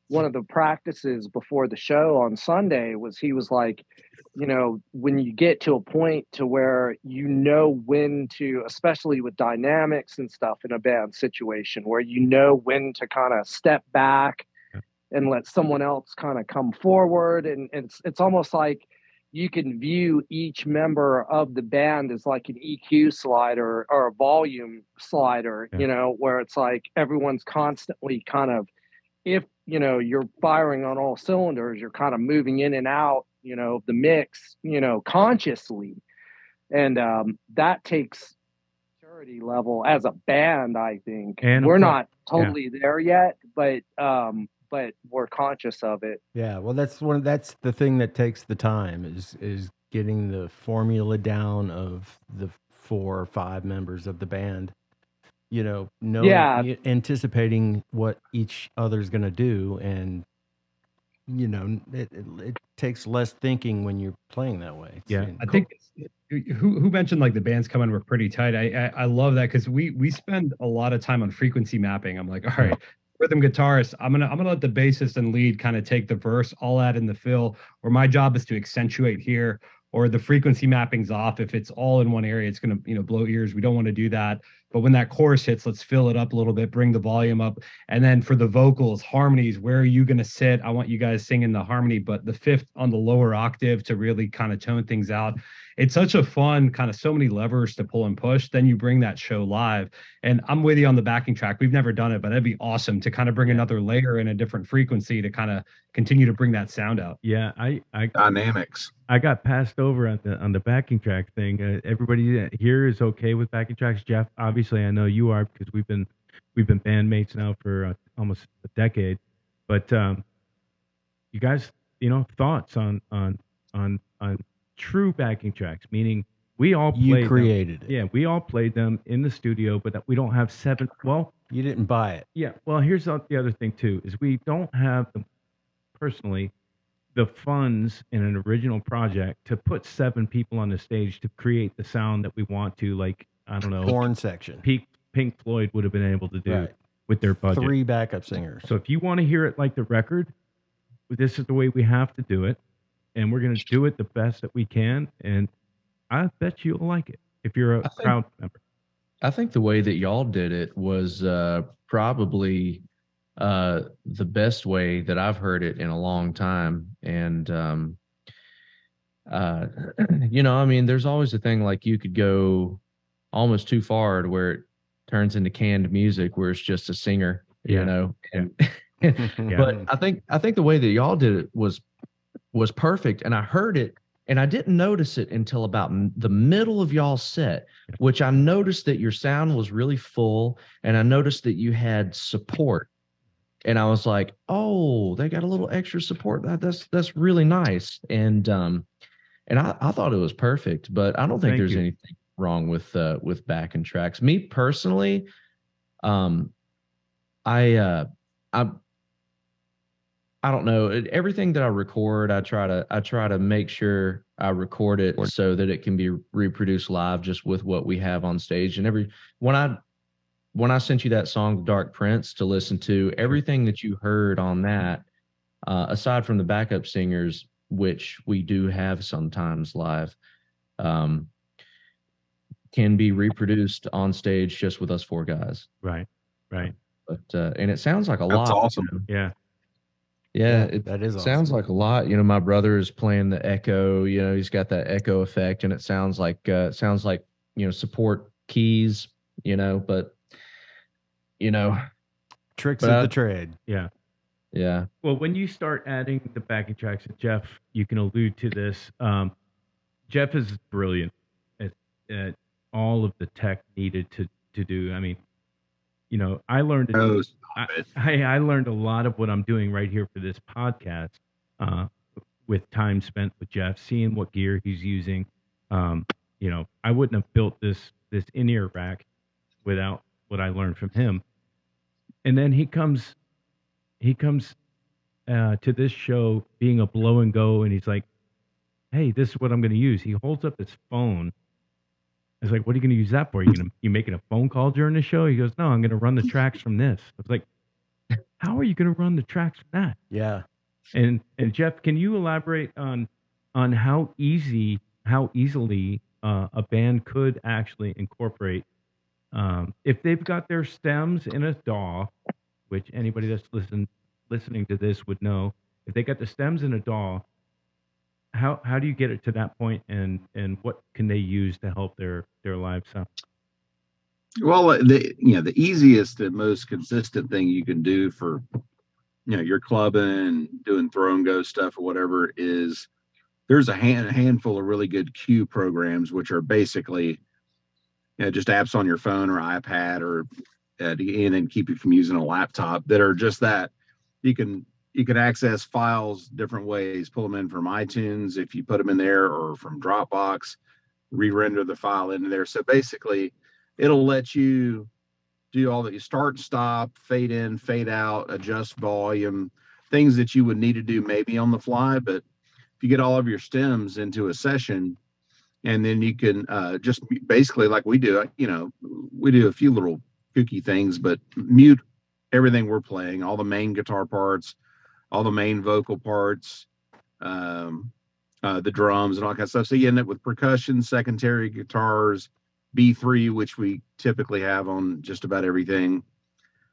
one of the practices before the show on Sunday. Was he was like, when you get to a point to where when to, especially with dynamics and stuff in a band situation, where when to kind of step back and let someone else kind of come forward, and it's almost like you can view each member of the band as like an EQ slider or a volume slider, where it's like everyone's constantly kind of, if, you're firing on all cylinders, you're kind of moving in and out, the mix, consciously. And that takes maturity level as a band, I think.
And
we're not totally there yet, but we're conscious of it.
Yeah, well, that's the thing that takes the time is getting the formula down of the 4 or 5 members of the band. Knowing, anticipating what each other's going to do, and it takes less thinking when you're playing that way.
Yeah.
I think who mentioned like the bands coming were pretty tight. I love that, because we spend a lot of time on frequency mapping. I'm like, all right, rhythm guitarist, I'm gonna let the bassist and lead kind of take the verse, I'll add in the fill, or my job is to accentuate here, or the frequency mapping's off. If it's all in one area, it's gonna blow ears. We don't want to do that. But when that chorus hits, let's fill it up a little bit, bring the volume up. And then for the vocals, harmonies, where are you going to sit? I want you guys singing the harmony, but the 5th on the lower octave to really kind of tone things out. It's such a fun kind of, so many levers to pull and push. Then you bring that show live. And I'm with you on the backing track. We've never done it, but that'd be awesome to kind of bring another layer in a different frequency to kind of continue to bring that sound out.
Yeah, I
Dynamics.
I got passed over on the backing track thing. Everybody here is okay with backing tracks. Jeff, obviously, I know you are, because we've been bandmates now for almost a decade. But you guys, thoughts on true backing tracks, meaning we all played
You created
them.
it.
Yeah, we all played them in the studio, but that we don't have 7. Well,
You didn't buy it.
yeah. Well, here's the other thing too: is we don't have personally the funds in an original project to put 7 people on the stage to create the sound that we want to, like, I don't know,
Horn section.
Pink Floyd would have been able to do
Right.
with their budget.
3 backup singers.
So if you want to hear it like the record, this is the way we have to do it, and we're going to do it the best that we can, and I bet you'll like it if you're a crowd member.
I think the way that y'all did it was probably the best way that I've heard it in a long time. And uh, I mean, there's always a thing like you could go almost too far to where it turns into canned music where it's just a singer,
Yeah.
and
Yeah.
but I think the way that y'all did it was perfect, and I heard it and I didn't notice it until about the middle of y'all's set, which I noticed that your sound was really full, and I noticed that you had support, and I was like, oh, they got a little extra support. That's really nice, and I thought it was perfect, but I don't think
Thank
there's
you.
anything wrong with backing tracks. Me personally, um, I I I don't know. Everything that I record, I try to make sure I record it so that it can be reproduced live just with what we have on stage. And when I sent you that song, Dark Prince, to listen to, everything that you heard on that, aside from the backup singers, which we do have sometimes live, um, can be reproduced on stage just with us four guys.
Right. Right.
But and it sounds like a
That's
lot.
awesome.
Yeah.
Yeah,
Yeah,
it
that is
sounds
awesome.
like a lot. My brother is playing the echo. He's got that echo effect, and it sounds like support keys. But you know,
Tricks
but
of
I,
the trade.
Yeah.
yeah,
Well, when you start adding the backing tracks, and Jeff, you can allude to this. Jeff is brilliant at all of the tech needed to do. I mean, I learned it.
Oh,
I,
stop it.
I learned a lot of what I'm doing right here for this podcast uh, with time spent with Jeff, seeing what gear he's using. I wouldn't have built this in-ear rack without what I learned from him. And then he comes to this show being a blow and go, and he's like, "Hey, this is what I'm going to use." He holds up his phone. I was like, "What are you going to use that for? You making a phone call during the show?" He goes, "No, I'm going to run the tracks from this." I was like, "How are you going to run the tracks from that?"
Yeah.
And Jeff, can you elaborate on how easily a band could actually incorporate if they've got their stems in a DAW, which anybody that's listening to this would know. If they got the stems in a DAW, how do you get it to that point, and what can they use to help their live sound?
Well, the easiest and most consistent thing you can do for your clubbing, doing throw and go stuff or whatever is there's a handful of really good cue programs, which are basically just apps on your phone or iPad or and keep you from using a laptop that are just that you can access files different ways, pull them in from iTunes if you put them in there, or from Dropbox, re-render the file into there. So basically, it'll let you do all that. You start, stop, fade in, fade out, adjust volume, things that you would need to do maybe on the fly. But if you get all of your stems into a session, and then you can just basically, like we do, we do a few little kooky things, but mute everything we're playing, all the main guitar parts, all the main vocal parts, the drums and all that kind of stuff. So you end up with percussion, secondary guitars, B3, which we typically have on just about everything.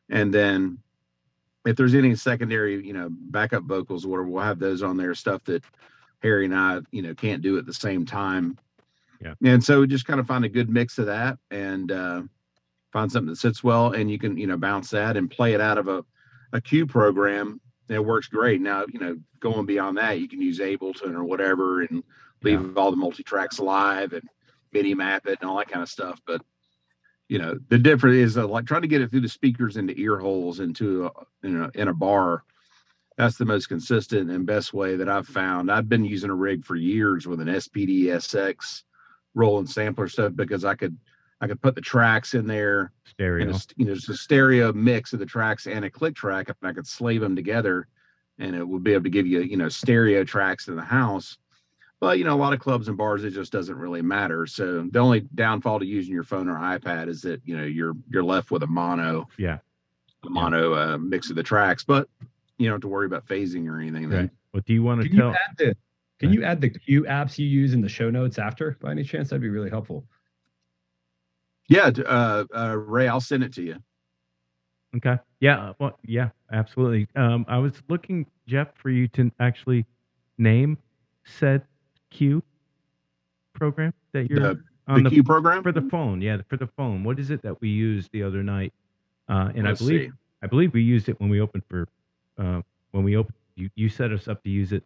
And then if there's any secondary, backup vocals or whatever, we'll have those on there, stuff that Harry and I, can't do at the same time.
Yeah.
And so we just kind of find a good mix of that and find something that sits well, and you can, bounce that and play it out of a cue program. It works great. Now, going beyond that, you can use Ableton or whatever and leave all the multi-tracks live and MIDI map it and all that kind of stuff. But, the difference is like trying to get it through the speakers into ear holes into in a bar. That's the most consistent and best way that I've found. I've been using a rig for years with an SPD SX Roland sampler stuff because I could put the tracks in there,
Stereo.
and just a stereo mix of the tracks and a click track, and I could slave them together, and it would be able to give you stereo tracks in the house. But a lot of clubs and bars, it just doesn't really matter. So the only downfall to using your phone or iPad is that you're left with a mono mix of the tracks, but you don't have to worry about phasing or anything.
Right. Well, do you want to
Can
tell?
you add the cue apps you use in the show notes after, by any chance? That'd be really helpful.
Yeah, Ray, I'll send it to you.
Okay. Yeah. Well, yeah, absolutely. I was looking, Jeff, for you to actually name said Q program that you're
The
on
Q program?
for the phone? Yeah, for the phone. What is it that we used the other night? And
Let's
I believe we used it when we opened for when we opened. You set us up to use it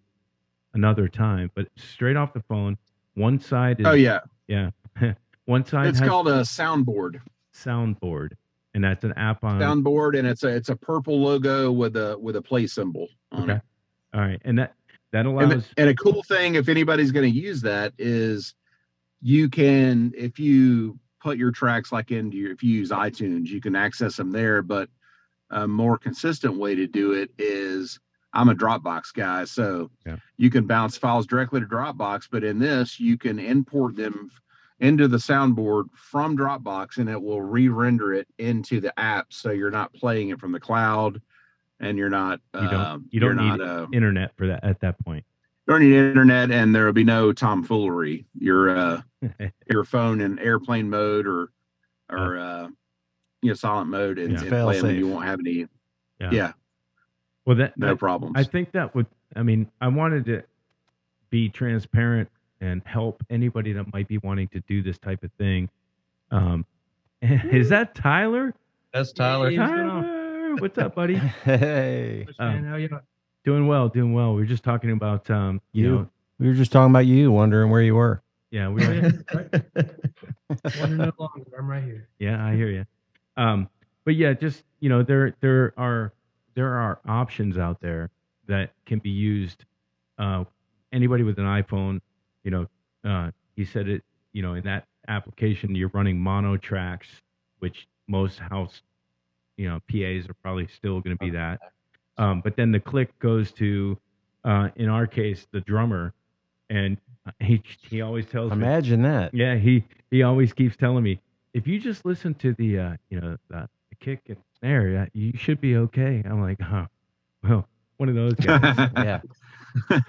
another time, but straight off the phone. One side is
Oh yeah,
yeah. One side
it's
has
called a soundboard.
Soundboard, and that's an app on.
Soundboard, and it's a purple logo with a play symbol on
Okay.
it.
All right, and that allows.
And a cool thing, if anybody's going to use that, is you can, if you put your tracks like if you use iTunes, you can access them there. But a more consistent way to do it is, I'm a Dropbox guy, so
Yeah.
you can bounce files directly to Dropbox. But in this, you can import them into the soundboard from Dropbox, and it will re-render it into the app, so you're not playing it from the cloud, and you're not
You don't need internet for that at that point.
You don't need internet, and there will be no tomfoolery. Your phone in airplane mode or silent mode and play them, and you won't have any. Yeah.
Well,
no problems.
I think that would. I mean, I wanted to be transparent and help anybody that might be wanting to do this type of thing. Is that Tyler?
That's Tyler.
Tyler, what's up, buddy?
Hey,
Man, how you doing?
Doing well. We were just talking about you know,
we were just talking about you, wondering where you were.
yeah, we were,
Wonder no longer. I'm right here.
yeah, I hear you. But yeah, just there are options out there that can be used. Anybody with an iPhone, he said it. In that application, you're running mono tracks, which most house, PAs are probably still going to be that. But then the click goes to, in our case, the drummer, and he always tells me.
Imagine that.
Yeah, he always keeps telling me, if you just listen to the the kick and snare, you should be okay. I'm like, well, one of those guys.
Yeah.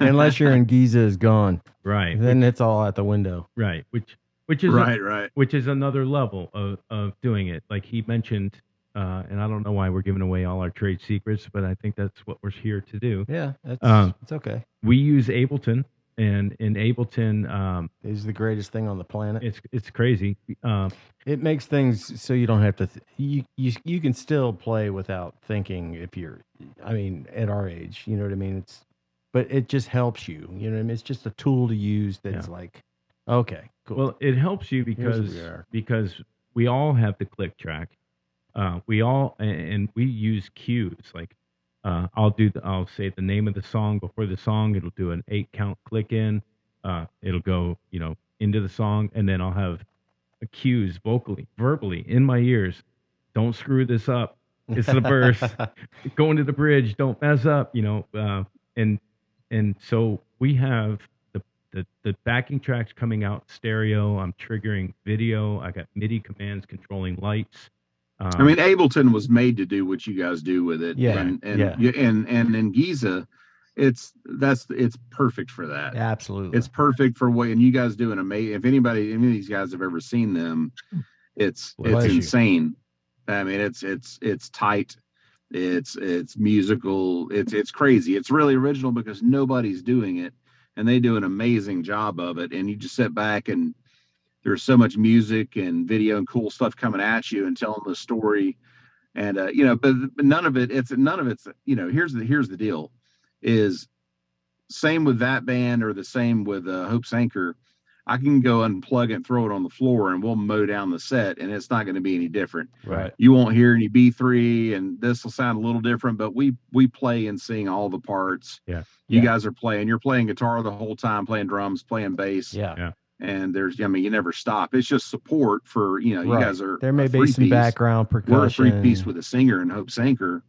Unless you're in Giza is gone,
Right.
then it's all out the window.
Right. Which is
right.
which is another level of doing it. Like he mentioned, and I don't know why we're giving away all our trade secrets, but I think that's what we're here to do.
Yeah, it's okay.
We use Ableton, and in Ableton,
It's the greatest thing on the planet.
it's crazy.
It makes things so you don't have to. You can still play without thinking if you're. I mean, at our age, you know what I mean. But it just helps you. You know what I mean. It's just a tool to use. That's like, okay, cool.
Well, it helps you
Here's what we are.
because we all have the click track. We all and we use cues. Like I'll say the name of the song before the song. It'll do an 8 count click in. It'll go into the song, and then I'll have cues verbally in my ears. Don't screw this up. It's the verse. Go into the bridge. Don't mess up. And so we have the backing tracks coming out stereo. I'm triggering video. I got MIDI commands controlling lights.
I mean, Ableton was made to do what you guys do with it.
Yeah,
And
yeah.
in Giza, it's perfect for that.
Absolutely.
It's perfect for what, and you guys do an amazing. If any of these guys have ever seen them, it's
Bless you.
insane. I mean, it's tight. It's musical. It's crazy. It's really original because nobody's doing it, and they do an amazing job of it. And you just sit back, and there's so much music and video and cool stuff coming at you and telling the story. And but none of it's here's the deal, is same with that band or the same with Hope's Anchor. I can go unplug it and throw it on the floor, and we'll mow down the set, and it's not going to be any different.
Right.
You won't hear any B3, and this will sound a little different, but we play and sing all the parts.
Yeah.
You guys are playing. You're playing guitar the whole time, playing drums, playing bass.
Yeah.
And you never stop. It's just support for, you guys are.
There may
a
be some
three-piece.
background percussion.
We're a 3-piece with a singer in Hope's Anchor.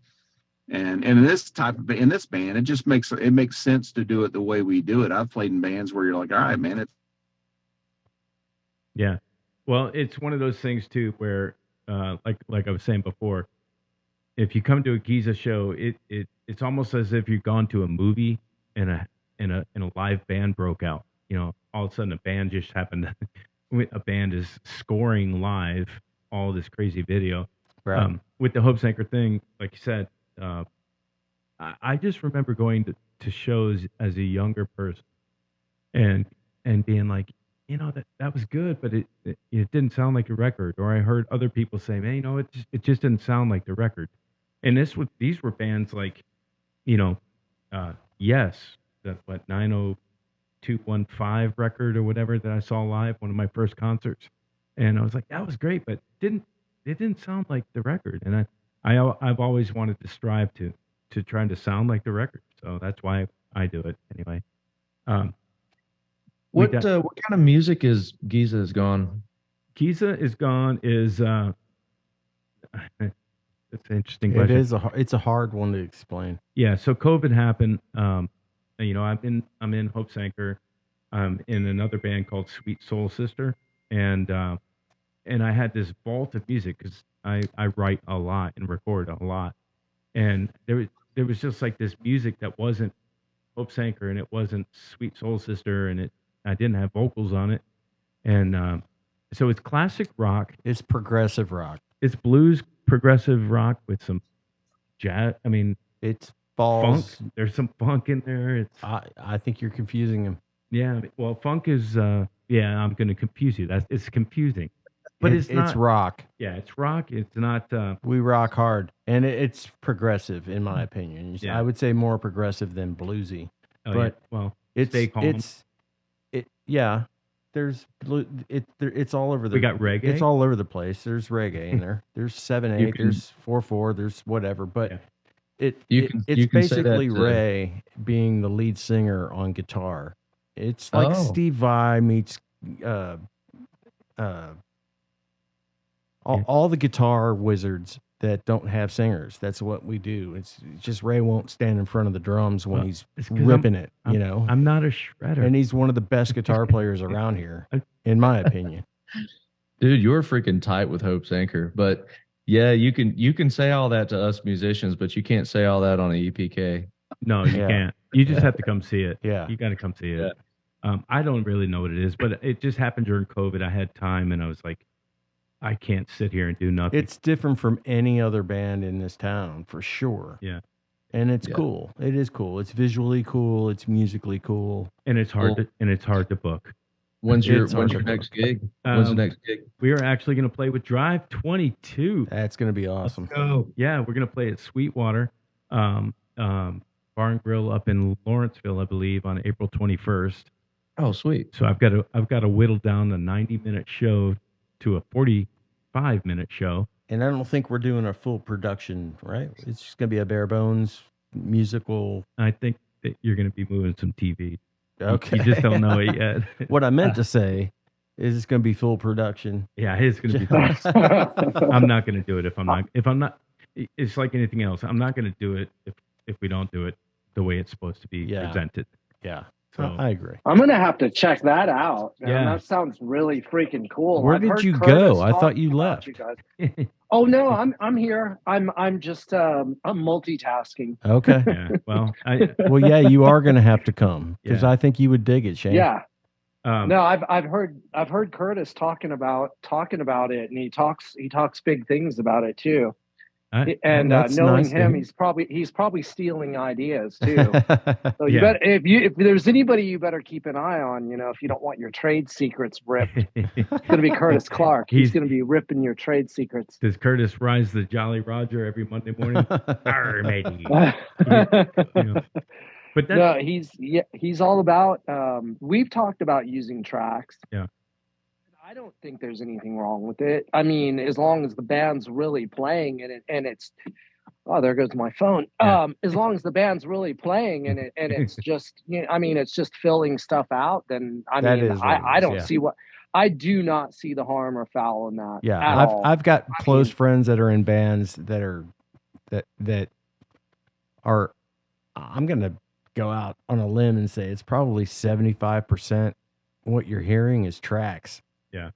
And in this band, it just makes sense to do it the way we do it. I've played in bands where you're like, all right, man,
Yeah. Well, it's one of those things too where like I was saying before, if you come to a Giza show, it's almost as if you've gone to a movie and a live band broke out. All of a sudden a band just happened a band is scoring live all this crazy video.
Right.
With the Hope's Anchor thing, like you said, I just remember going to shows as a younger person and and being like, that was good, but it didn't sound like a record. Or I heard other people say, man, it just didn't sound like the record. And these were bands like, you know, Yes, that what 90215 record or whatever that I saw live, one of my first concerts, and I was like, that was great, but it didn't sound like the record, and I've always wanted to strive to trying to sound like the record, so that's why I do it anyway. Um, we
What
got
what kind of music is Giza is gone?
Giza is gone is that's an interesting
It
question.
is it's a hard one to explain.
Yeah, so COVID happened. I'm in Hope's Anchor. I'm in another band called Sweet Soul Sister, and I had this vault of music because I write a lot and record a lot, and there was just like this music that wasn't Hope's Anchor and it wasn't Sweet Soul Sister, and I didn't have vocals on it, and so it's classic rock,
It's progressive rock.
it's blues, progressive rock with some jazz. I mean,
It's
funk.
falls.
There's some funk in there. It's
I think you're confusing them.
Yeah, well, funk is yeah. I'm going to confuse you. It's confusing, but it's not.
It's rock.
Yeah, it's rock. It's not.
We rock hard, and it's progressive in my opinion.
Yeah.
I would say more progressive than bluesy.
Oh,
but
yeah. Well,
It's
stay calm.
yeah. There's it's all over the.
We got reggae?
It's all over the place. There's reggae in there. There's 7/8.
You can-
There's 4/4. There's whatever. But
Yeah.
it's
you can say that
basically
to-
Ray being the lead singer on guitar. It's like
Oh.
Steve Vai meets all the guitar wizards that don't have singers. That's what we do. It's just Ray won't stand in front of the drums when
Well,
he's
it's 'cause
ripping it, you
I'm-
know.
I'm not a shredder.
And he's one of the best guitar players around here, in my opinion.
Dude, you're freaking tight with Hope's Anchor. But yeah, you can say all that to us musicians, but you can't say all that on an EPK.
No, you
Yeah.
can't. You just have to come see it.
Yeah.
You got to come see it. I don't really know what it is, but it just happened during COVID. I had time, and I was like, I can't sit here and do nothing.
It's different from any other band in this town, for sure.
Yeah.
And it's
Yeah.
cool. It is cool. It's visually cool. It's musically cool.
and it's hard
Cool.
to book.
When's your
It's hard to
next gig? When's the
Um,
next gig?
We are actually going to play with Drive 22.
That's going to be awesome.
Go.
Yeah, we're gonna play at Sweetwater Bar and Grill up in Lawrenceville, I believe, on April 21st.
Oh, sweet.
So I've got to whittle down a 90-minute show to a 45-minute show.
And I don't think we're doing a full production, right? It's just going to be a bare bones musical.
I think that you're gonna be moving some TV.
Okay.
You just don't know it yet.
What I meant to say is it's going to be full production.
Yeah, it's gonna be fun. I'm not gonna do it if I'm not. It's like anything else. I'm not gonna do it if we don't do it the way it's supposed to be
Yeah.
presented.
Yeah.
So
I agree.
I'm gonna have to check that out. Man.
Yeah.
That sounds really freaking cool.
Where
I've
did
heard
you
Curtis
go? I thought
talking
you
about
left.
you guys. Oh no, I'm here. I'm just I'm multitasking.
Okay.
yeah. Well,
Well, yeah, you are going to have to come because
Yeah.
I think you would dig it, Shane.
Yeah.
um,
No, I've heard Curtis talking about it, and he talks big things about it too. And
That's
knowing
nice to
him,
hear.
he's probably stealing ideas too. So you
Yeah.
better if there's anybody you better keep an eye on. If you don't want your trade secrets ripped, it's gonna be Curtis Clark. He's
He's-
gonna be ripping your trade secrets.
Does Curtis rise the Jolly Roger every Monday morning? Arr, matey. You know. But that's,
No, he's all about. We've talked about using tracks.
Yeah.
I don't think there's anything wrong with it. I mean, as long as the band's really playing and it's. Oh, there goes my phone.
Yeah.
As long as the band's really playing and it's just, it's just filling stuff out. Then I
That
mean,
is what it
I
is,
don't
yeah.
see I do not see the harm or foul in that.
Yeah,
at all.
I've got
I
close
mean-
friends that are in bands that are that are. I'm gonna go out on a limb and say it's probably 75% what you're hearing is tracks.
Yeah.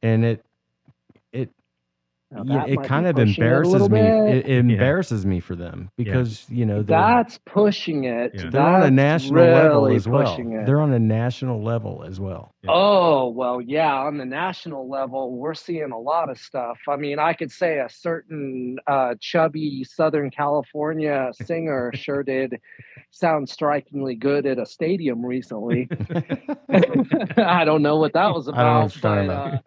And
Now,
Yeah,
that
it
might
kind
be
of
pushing it a
embarrasses
little
me.
bit.
It embarrasses me for them because they're
That's pushing it.
Yeah.
they're on a
That's
national level
really
as well.
pushing it.
They're on a national level as well.
Oh, well, yeah, on the national level, we're seeing a lot of stuff. I mean, I could say a certain chubby Southern California singer sure did sound strikingly good at a stadium recently. I don't know what that was
I don't know
about,
what you're talking
but
about.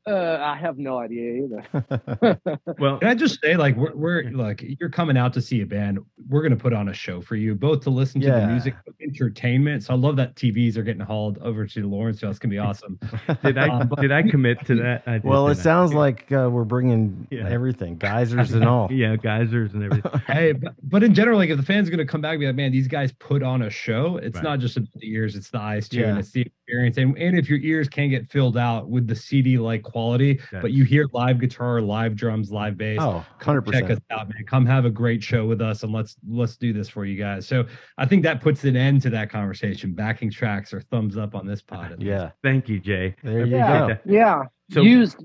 I have no idea either.
Well,
Can I just say, like, we're like, you're coming out to see a band. We're gonna put on a show for you, both to listen to the
Yeah.
music, entertainment. So I love that TVs are getting hauled over to Lawrenceville. It's gonna be awesome.
did I commit to that? I did,
Well, it
didn't I?
sounds like we're bringing
Yeah.
everything, geysers and all.
Yeah, geysers and everything.
Hey, but in general, like, if the fans are gonna come back and be like, man, these guys put on a show. It's
Right.
not just the ears, it's the eyes too,
Yeah.
and it's the experience. And if your ears can't get filled out with the CD like quality,
That's-
but you hear live guitar, live drums, live bass.
Oh,
Come check
100%.
us out, man. Come have a great show with us, and let's do this for you guys. So I think that puts an end to that conversation. Backing tracks or thumbs up on this pod.
Yeah.
Thank you, Jay.
There
I
you
appreciate
go.
that.
Yeah.
So-
used,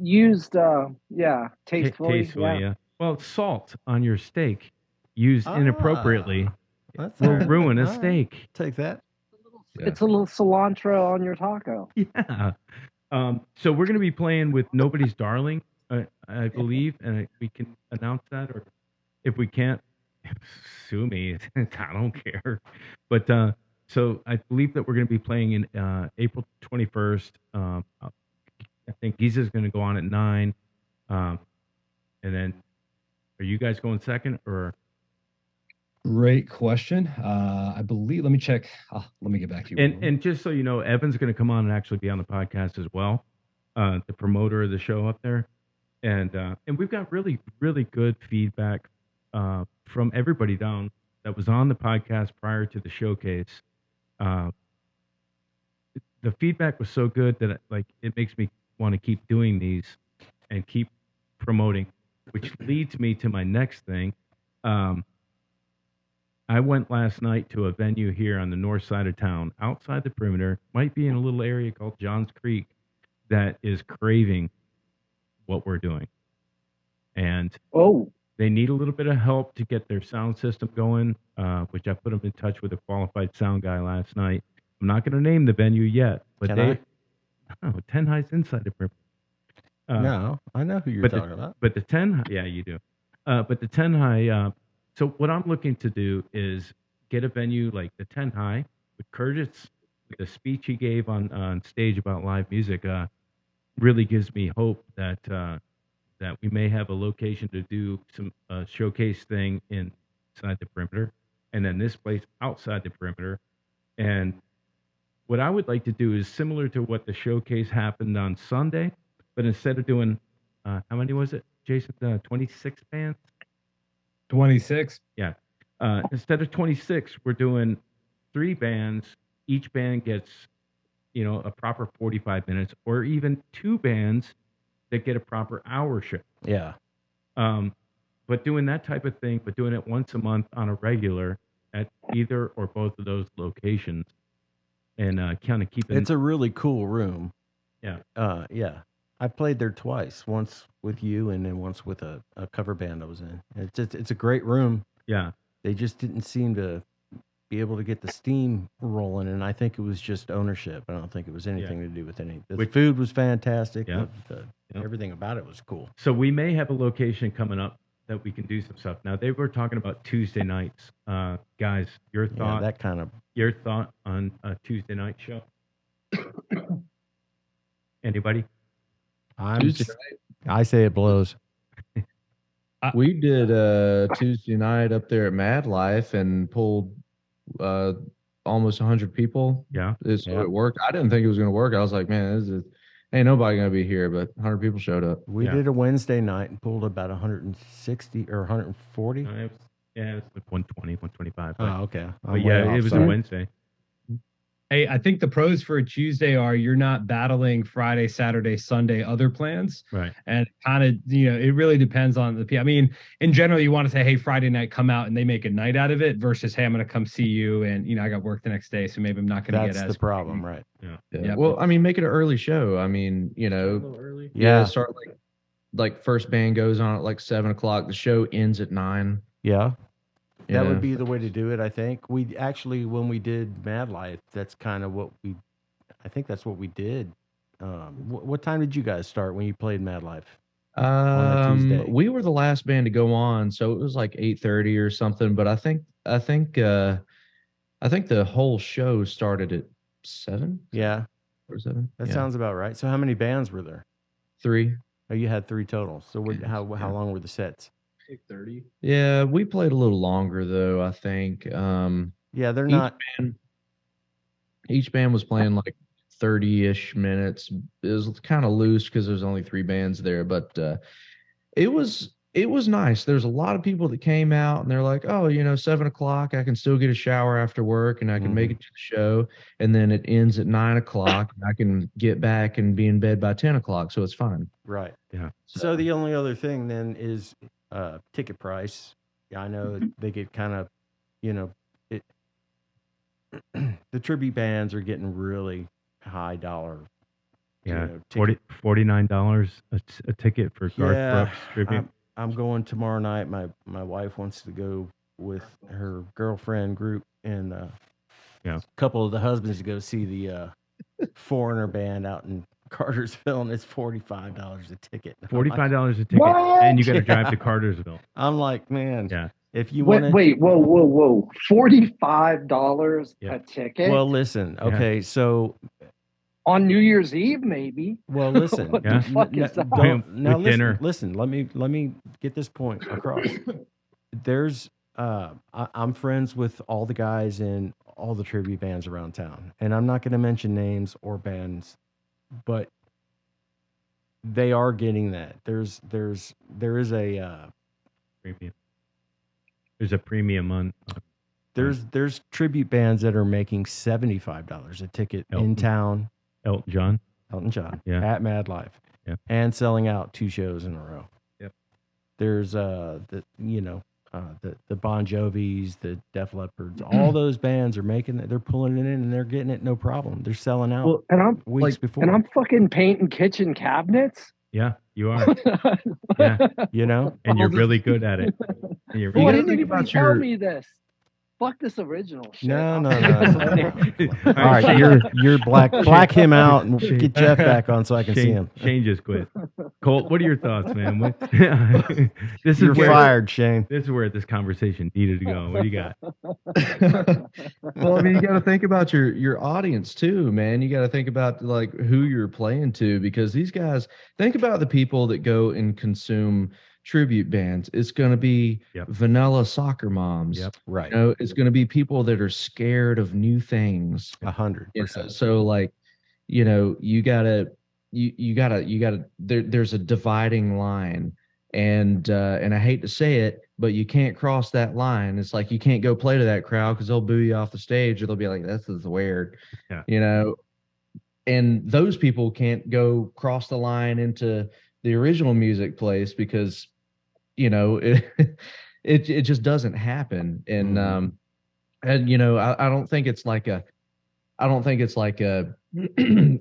tastefully.
Tastefully, yeah. Well, salt on your steak used inappropriately
That's
will
all right.
ruin a
All right.
steak.
Take that.
It's a little cilantro on your taco.
Yeah. So we're going to be playing with Nobody's Darling, I believe, and we can announce that, or if we can't, sue me. I don't care. But so I believe that we're going to be playing in April 21st. I think Giza's going to go on at 9. And then, are you guys going second or?
Great question. I believe. Let me check. Let me get back to you.
And just so you know, Evan's going to come on and actually be on the podcast as well, the promoter of the show up there, and we've got really good feedback from everybody down that was on the podcast prior to the showcase. The feedback was so good that it makes me want to keep doing these and keep promoting, which leads me to my next thing. I went last night to a venue here on the north side of town, outside the perimeter, might be in a little area called Johns Creek, that is craving what we're doing. And they need a little bit of help to get their sound system going, which I put them in touch with a qualified sound guy last night. I'm not going to name the venue yet, but
Can I?
10 High's inside the perimeter.
No, I know who you're talking about.
But the 10, yeah, you do. But the 10 High, so what I'm looking to do is get a venue like the 10 High with Curtis. The speech he gave on stage about live music really gives me hope that that we may have a location to do some showcase thing inside the perimeter, and then this place outside the perimeter. And what I would like to do is similar to what the showcase happened on Sunday, but instead of doing how many was it, Jason? 26 bands.
26.
Yeah. Instead of 26, we're doing 3 bands. Each band gets, a proper 45 minutes, or even 2 bands that get a proper hour show.
Yeah.
But doing that type of thing, but doing it once a month on a regular at either or both of those locations, and kind of keeping.
It's a really cool room.
Yeah.
Yeah. I played there twice, once with you and then once with a cover band I was in. It's a great room.
Yeah.
They just didn't seem to be able to get the steam rolling, and I think it was just ownership. I don't think it was anything to do with any. The food was fantastic.
Yeah.
Everything about it was cool.
So we may have a location coming up that we can do some stuff. Now they were talking about Tuesday nights. Guys, your thought?
that kind of.
Your thought on a Tuesday night show? Anybody?
I say it blows.
We did Tuesday night up there at Mad Life and pulled almost 100 people.
Yeah.
So it worked. I didn't think it was going to work. I was like, man, ain't nobody going to be here, but 100 people showed up.
We did a Wednesday night and pulled about 160 or 140.
It was like 120, 125.
Oh, okay.
But yeah, it was a Wednesday.
Hey, I think the pros for a Tuesday are you're not battling Friday, Saturday, Sunday, other plans.
Right.
And kind of, it really depends on the people. I mean, in general, you want to say, hey, Friday night, come out and they make a night out of it versus, hey, I'm going to come see you. And, I got work the next day. So maybe I'm not going to get as.
That's the problem, right?
Yeah.
Yeah. Well, I mean, make it an early show. I mean,
early.
Yeah. Start like like first band goes on at like 7 o'clock. The show ends at 9.
Yeah. That
Yeah.
would be the way to do it, I think. We actually, when we did Mad Life, that's kind of I think that's what we did. What time did you guys start when you played Mad Life? On a Tuesday.
We were the last band to go on, so it was like 8:30 or something. But I think the whole show started at 7
Yeah,
or 7.
that
Yeah.
sounds about right. So how many bands were there?
3.
Oh, you had 3 total. So how long were the sets?
Like 30.
Yeah, we played a little longer though, I think.
Yeah, they're
Each
not.
Each band was playing like 30-ish minutes. It was kind of loose because there's only 3 bands there, but it was nice. There's a lot of people that came out and they're like, oh, 7 o'clock, I can still get a shower after work and I can make it to the show. And then it ends at 9 o'clock and I can get back and be in bed by 10 o'clock. So it's fine.
Right.
Yeah.
So the only other thing then is ticket price. Yeah, I know they get kind of, it. The tribute bands are getting really high dollar.
Yeah, $49 a ticket for Garth Brooks tribute.
I'm going tomorrow night. My wife wants to go with her girlfriend group and a couple of the husbands to go see the Foreigner band out in Cartersville, and it's $45 a ticket.
$45 a ticket,
What?
and you got to drive to Cartersville.
I'm like, man,
Yeah.
if you want
Wait, whoa. $45
Yeah.
a ticket
well, listen, okay, so
on New Year's Eve, maybe.
well, listen,
What
Yeah.
the fuck is that?
now
With
listen,
dinner.
listen, let me get this point across. There's I'm friends with all the guys in all the tribute bands around town, and I'm not going to mention names or bands, but they are getting that. There is a
Premium. There's a premium on.
there's tribute bands that are making $75 a ticket in
Elton.
town.
Elton John.
Elton John
Yeah.
at Mad Life, and selling out 2 shows in a row.
Yep.
There's the Bon Jovis, the Def Leppards, all those bands are making it. They're pulling it in and they're getting it no problem. They're selling out
Well,
And I'm
weeks before.
and I'm fucking painting kitchen cabinets.
Yeah, you are. Yeah, and you're really good at it. And you're
Why
really
didn't
think
anybody
about
tell
your-
me this? Fuck this original shit.
No.
All
All right, you're black him out and
Shane-
get Jeff back on so I can see him.
Shane just quit. Colt, what are your thoughts, man? This is
You're
where
fired, Shane.
this is where this conversation needed to go. What do you got?
Well, I mean, you got to think about your audience too, man. You got to think about like who you're playing to, because these guys, think about the people that go and consume tribute bands. It's going to be
Yep.
vanilla soccer moms.
Yep.
Right.
It's going to be people that are scared of new things.
100%.
So like, you gotta there's a dividing line, and I hate to say it, but you can't cross that line. It's like you can't go play to that crowd because they'll boo you off the stage, or they'll be like, "This is weird,"
Yeah.
And those people can't go cross the line into the original music place because it just doesn't happen. And I don't think it's like a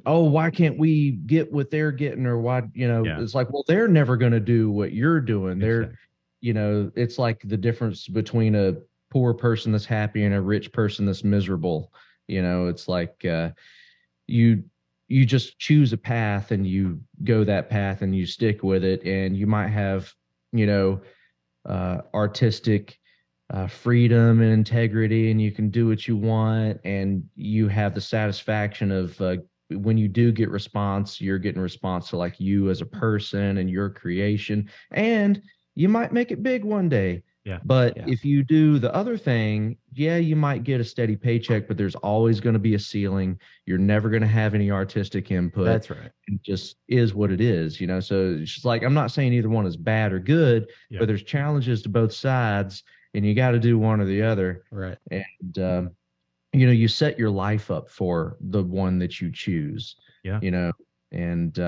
oh, why can't we get what they're getting, or why it's like, well, they're never going to do what you're doing. They're it's like the difference between a poor person that's happy and a rich person that's miserable. It's like you just choose a path and you go that path and you stick with it, and you might have artistic freedom and integrity, and you can do what you want, and you have the satisfaction of when you do get response, you're getting response to like you as a person and your creation, and you might make it big one day.
Yeah.
But if you do the other thing, you might get a steady paycheck, but there's always going to be a ceiling. You're never going to have any artistic input.
That's right.
It just is what it is, So it's just like, I'm not saying either one is bad or good, but there's challenges to both sides, and you got to do one or the other.
Right.
And, you set your life up for the one that you choose.
Yeah.
And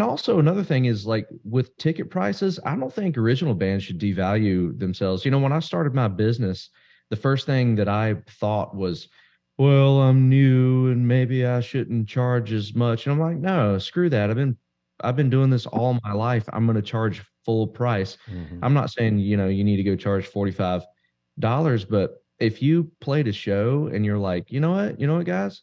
also another thing is, like, with ticket prices, I don't think original bands should devalue themselves. When I started my business, the first thing that I thought was, well, I'm new and maybe I shouldn't charge as much. And I'm like, no, screw that. I've been I've been doing this all my life. I'm going to charge full price.
Mhm.
I'm not saying, you know, you need to go charge $45, but if you played a show and you're like, you know what, guys,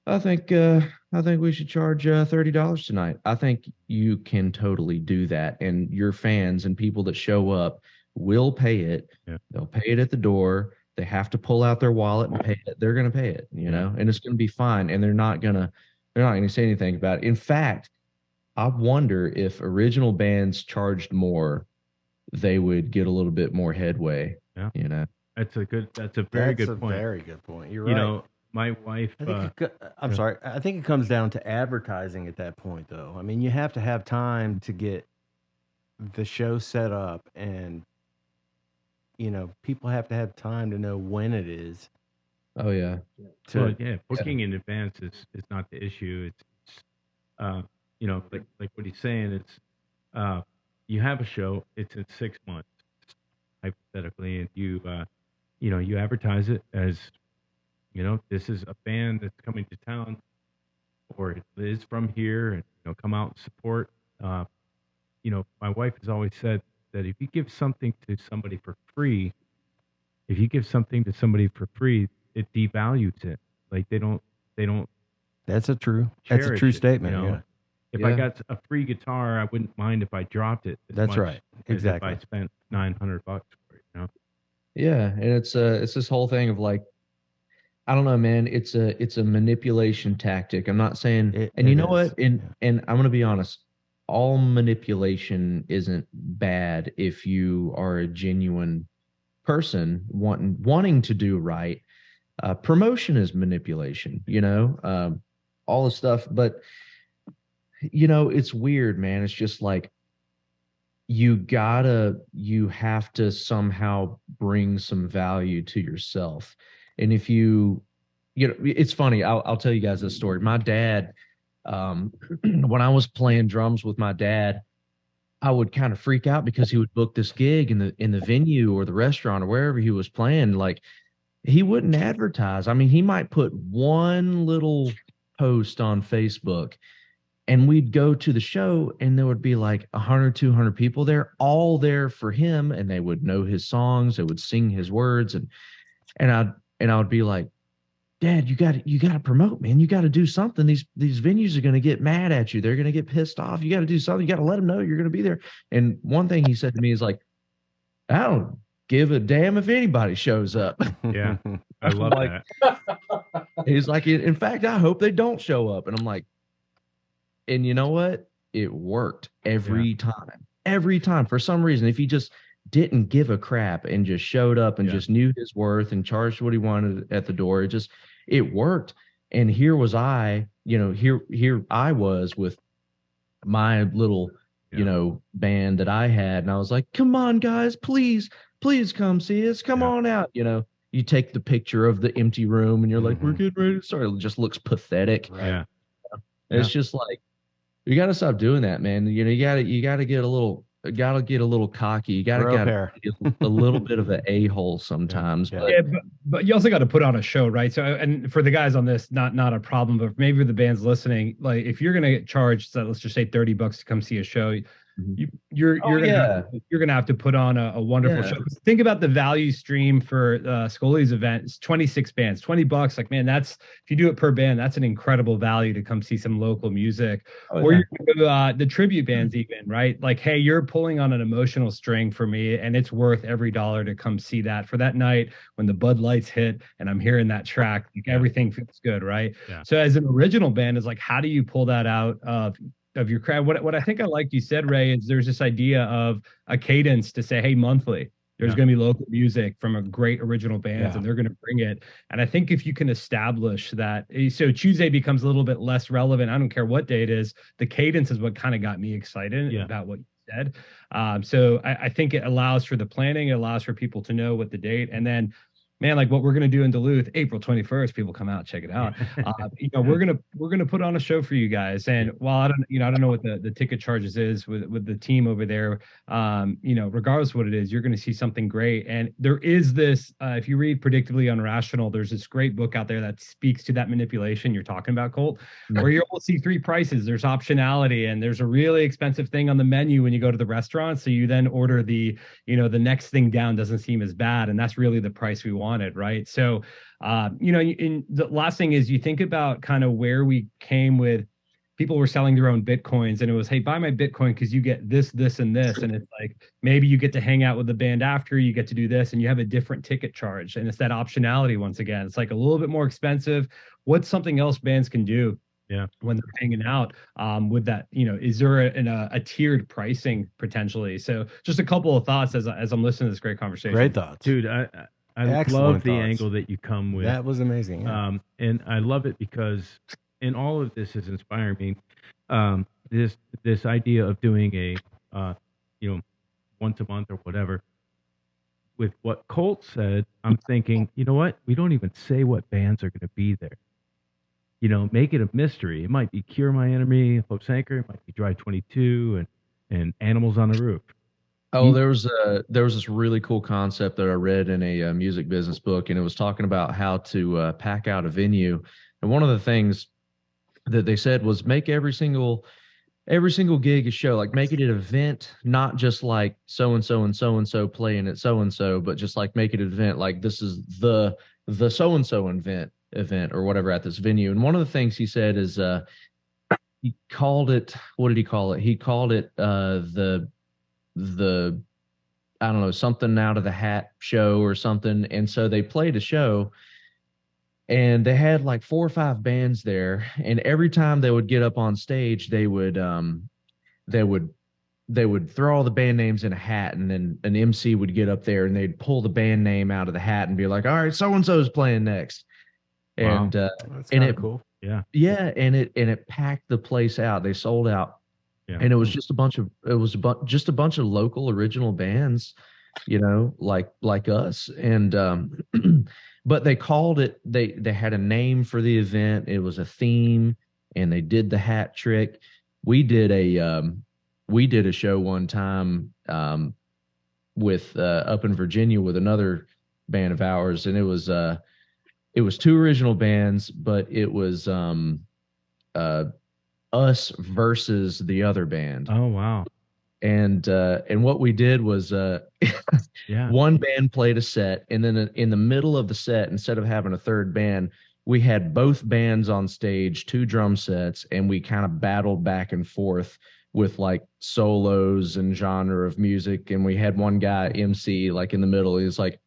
I think we should charge $30 tonight. I think you can totally do that, and your fans and people that show up will pay it.
Yeah.
They'll pay it at the door. They have to pull out their wallet and pay it. They're going to pay it, you know, and it's going to be fine. And they're not going to say anything about it. In fact, I wonder if original bands charged more, they would get a little bit more headway.
Yeah.
You know,
That's a very
That's a
good point.
very good point. You're right.
You know, my wife.
I think I'm
yeah.
sorry. I think it comes down to advertising at that point, though. I mean, you have to have time to get the show set up, and you know, people have to have time to know when it is.
oh yeah,
Well, yeah, booking in advance is not the issue. It's you know, like what he's saying. It's you have a show. It's in 6 months, hypothetically, and you know, you advertise it as, you know, this is a band that's coming to town, or it is from here, and you know, come out and support. You know, my wife has always said that if you give something to somebody for free, it devalues it. Like they don't
That's a true
cherish it,
statement.
you know?
Yeah,
If I
Yeah.
got a free guitar, I wouldn't mind if I dropped it. As
that's
much
right.
as
Exactly.
If I spent $900 for it, you know.
yeah, and it's this whole thing of like, I don't know, man. It's a manipulation tactic. I'm not saying, and you know
is.
what? And I'm gonna be honest. All manipulation isn't bad if you are a genuine person wanting to do right. Promotion is manipulation, you know, all the stuff. But you know, it's weird, man. It's just like you have to somehow bring some value to yourself. And if you know, it's funny. I'll tell you guys this story. My dad, when I was playing drums with my dad, I would kind of freak out because he would book this gig in the venue or the restaurant or wherever he was playing. Like, he wouldn't advertise. I mean, he might put one little post on Facebook, and we'd go to the show and there would be like 100, 200 people there, all there for him, and they would know his songs, they would sing his words, and I would be like, Dad, you got to promote, man. You got to do something. These venues are going to get mad at you. They're going to get pissed off. You got to do something. You got to let them know you're going to be there. And one thing he said to me is like, I don't give a damn if anybody shows up.
Yeah, I love
like,
that.
He's like, in fact, I hope they don't show up. And I'm like, and you know what? It worked every time. Every time. For some reason, if he just didn't give a crap and just showed up and just knew his worth and charged what he wanted at the door, it worked. And here was I, you know, here I was with my little, you know, band that I had. And I was like, come on, guys, please come see us. Come on out. You know, you take the picture of the empty room and you're like, we're getting ready to start. It just looks pathetic.
Right. Yeah.
And it's just like, you got to stop doing that, man. You know, you got to get a little cocky. You got to get a little bit of an a-hole sometimes.
Yeah. But you also got to put on a show, right? So, and for the guys on this, not a problem, but maybe the band's listening, like if you're going to get charged, so let's just say $30 to come see a show, you're gonna have to put on a wonderful show. Think about the value stream for Scully's event. It's 26 bands, $20. Like, man, that's, if you do it per band, that's an incredible value to come see some local music. Or you go the tribute bands, even, right? Like, hey, you're pulling on an emotional string for me, and it's worth every dollar to come see that for that night when the Bud Lights hit and I'm hearing that track. Like, everything feels good, right? So as an original band, is like, how do you pull that out of your crowd? What I think I liked you said, Ray, is there's this idea of a cadence to say, hey, monthly, there's going to be local music from a great original bands and they're going to bring it. And I think if you can establish that, so Tuesday becomes a little bit less relevant. I don't care what day it is. The cadence is what kind of got me excited about what you said. So I think it allows for the planning. It allows for people to know what the date, and then, man, like what we're gonna do in Duluth, April 21st, people come out, check it out. We're gonna put on a show for you guys. And while I don't know what the ticket charges is with the team over there, regardless of what it is, you're gonna see something great. And there is this, if you read Predictably Unrational, there's this great book out there that speaks to that manipulation you're talking about, Colt, where you're able to see three prices. There's optionality, and there's a really expensive thing on the menu when you go to the restaurant. So you then order the next thing down doesn't seem as bad, and that's really the price we wanted, right? So in the last thing is, you think about kind of where we came with, people were selling their own Bitcoins, and it was, hey, buy my Bitcoin because you get this, this, and this. And it's like, maybe you get to hang out with the band after, you get to do this, and you have a different ticket charge. And it's that optionality once again. It's like a little bit more expensive. What's something else bands can do when they're hanging out with that? Is there a tiered pricing potentially? So just a couple of thoughts as I'm listening to this great conversation.
Great thoughts,
dude. I
Excellent
love the
thoughts.
angle that you come with.
That was amazing. Yeah.
And I love it because, and all of this is inspiring me. This idea of doing a once a month or whatever. With what Colt said, I'm thinking, you know what? We don't even say what bands are going to be there. Make it a mystery. It might be Cure My Enemy, Hope's Anchor. It might be Dry 22 and Animals on the Roof.
Oh, there was this really cool concept that I read in a music business book, and it was talking about how to pack out a venue. And one of the things that they said was make every single gig a show, like make it an event, not just like so and so playing at so and so, but just like make it an event, like this is the so and so event or whatever at this venue. And one of the things he said is he called it, what did he call it? He called it the I don't know, something out of the hat show or something. And so they played a show, and they had like 4 or 5 bands there, and every time they would get up on stage, they would throw all the band names in a hat, and then an MC would get up there and they'd pull the band name out of the hat and be like, all right, so and so's playing next.
Wow.
And
That's
and
kinda
it
cool.
yeah, and it packed the place out. They sold out.
Yeah.
And it was just a bunch of local original bands, like us. And but they called it, they had a name for the event. It was a theme, and they did the hat trick. We did a show one time with up in Virginia with another band of ours, and it was 2 original bands, but it was us versus the other band.
Oh wow!
And what we did was one band played a set, and then in the middle of the set, instead of having a third band, we had both bands on stage, 2 drum sets, and we kind of battled back and forth with like solos and genre of music. And we had one guy MC like in the middle. He was like,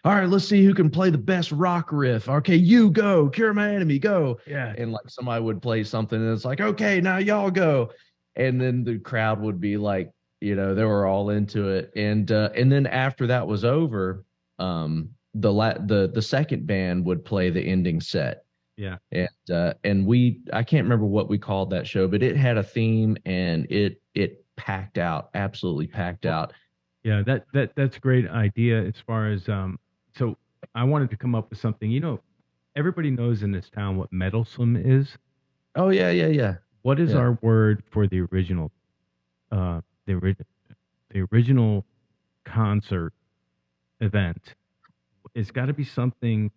all right, let's see who can play the best rock riff. Okay, you go. Cure My Enemy, go.
Yeah.
And like somebody would play something, and it's like, okay, now y'all go. And then the crowd would be like, they were all into it. And then after that was over, the second band would play the ending set.
Yeah.
And I can't remember what we called that show, but it had a theme, and it packed out, absolutely packed out.
Yeah, that's a great idea as far as so I wanted to come up with something. Everybody knows in this town what meddlesome is.
Oh yeah.
What is our word for the original the original concert event? It's got to be something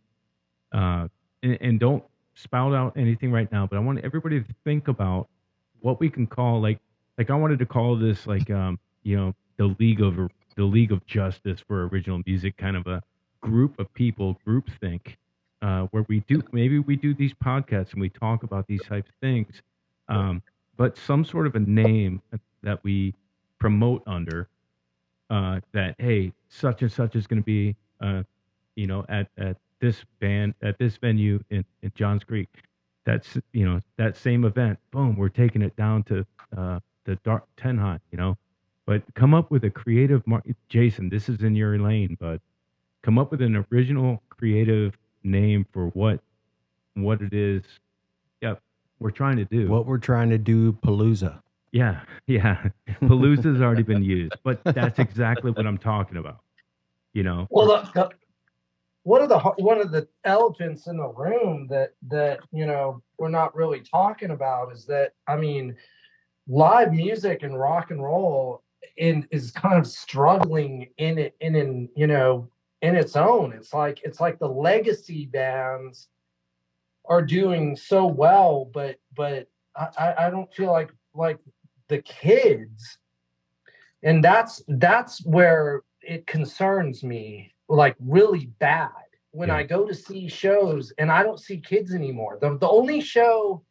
and don't spout out anything right now, but I want everybody to think about what we can call like I wanted to call this like the League of Justice for Original Music, kind of a group of people, groupthink, where we do these podcasts and we talk about these types of things, but some sort of a name that we promote under, that hey, such and such is going to be at this venue in Johns Creek. That's that same event. Boom, we're taking it down to the Dark Tenhot, But come up with a creative, Jason, this is in your lane, bud. Come up with an original creative name for what it is. Yeah, we're trying to do.
What we're trying to do, Palooza.
Yeah. Palooza's already been used, but that's exactly what I'm talking about.
Well, one of the elephants in the room that we're not really talking about is that, I mean, live music and rock and roll is kind of struggling in its own. It's like the legacy bands are doing so well, but I don't feel like the kids, and that's where it concerns me, like really bad, when I go to see shows and I don't see kids anymore. The only show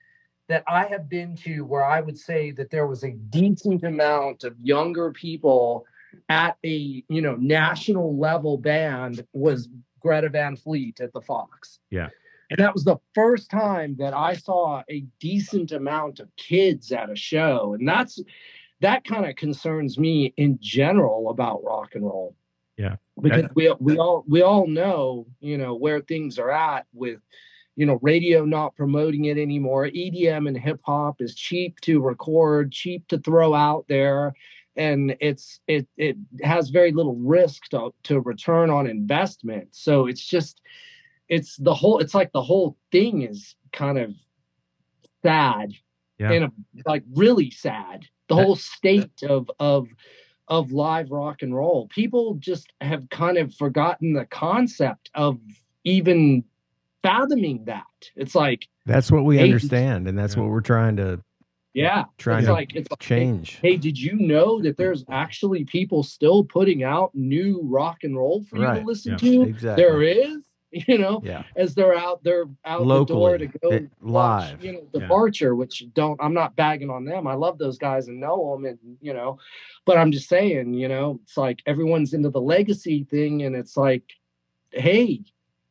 that I have been to where I would say that there was a decent amount of younger people at a national level band was Greta Van Fleet at the Fox.
Yeah.
And that was the first time that I saw a decent amount of kids at a show. And that kind of concerns me in general about rock and roll.
Yeah.
Because we all know, where things are at with, radio not promoting it anymore. EDM and hip hop is cheap to record, cheap to throw out there. And it has very little risk to return on investment. So it's like the whole thing is kind of sad, and like really sad. The whole state of live rock and roll. People just have kind of forgotten the concept of even fathoming that. It's like,
that's what we understand, and that's what we're trying to change.
Hey, did you know that there's actually people still putting out new rock and roll for you to listen to?
Exactly.
There is, as they're out locally, the door to go
live,
watch, Departure, which I'm not bagging on them. I love those guys and know them, and but I'm just saying, it's like everyone's into the legacy thing, and it's like, hey,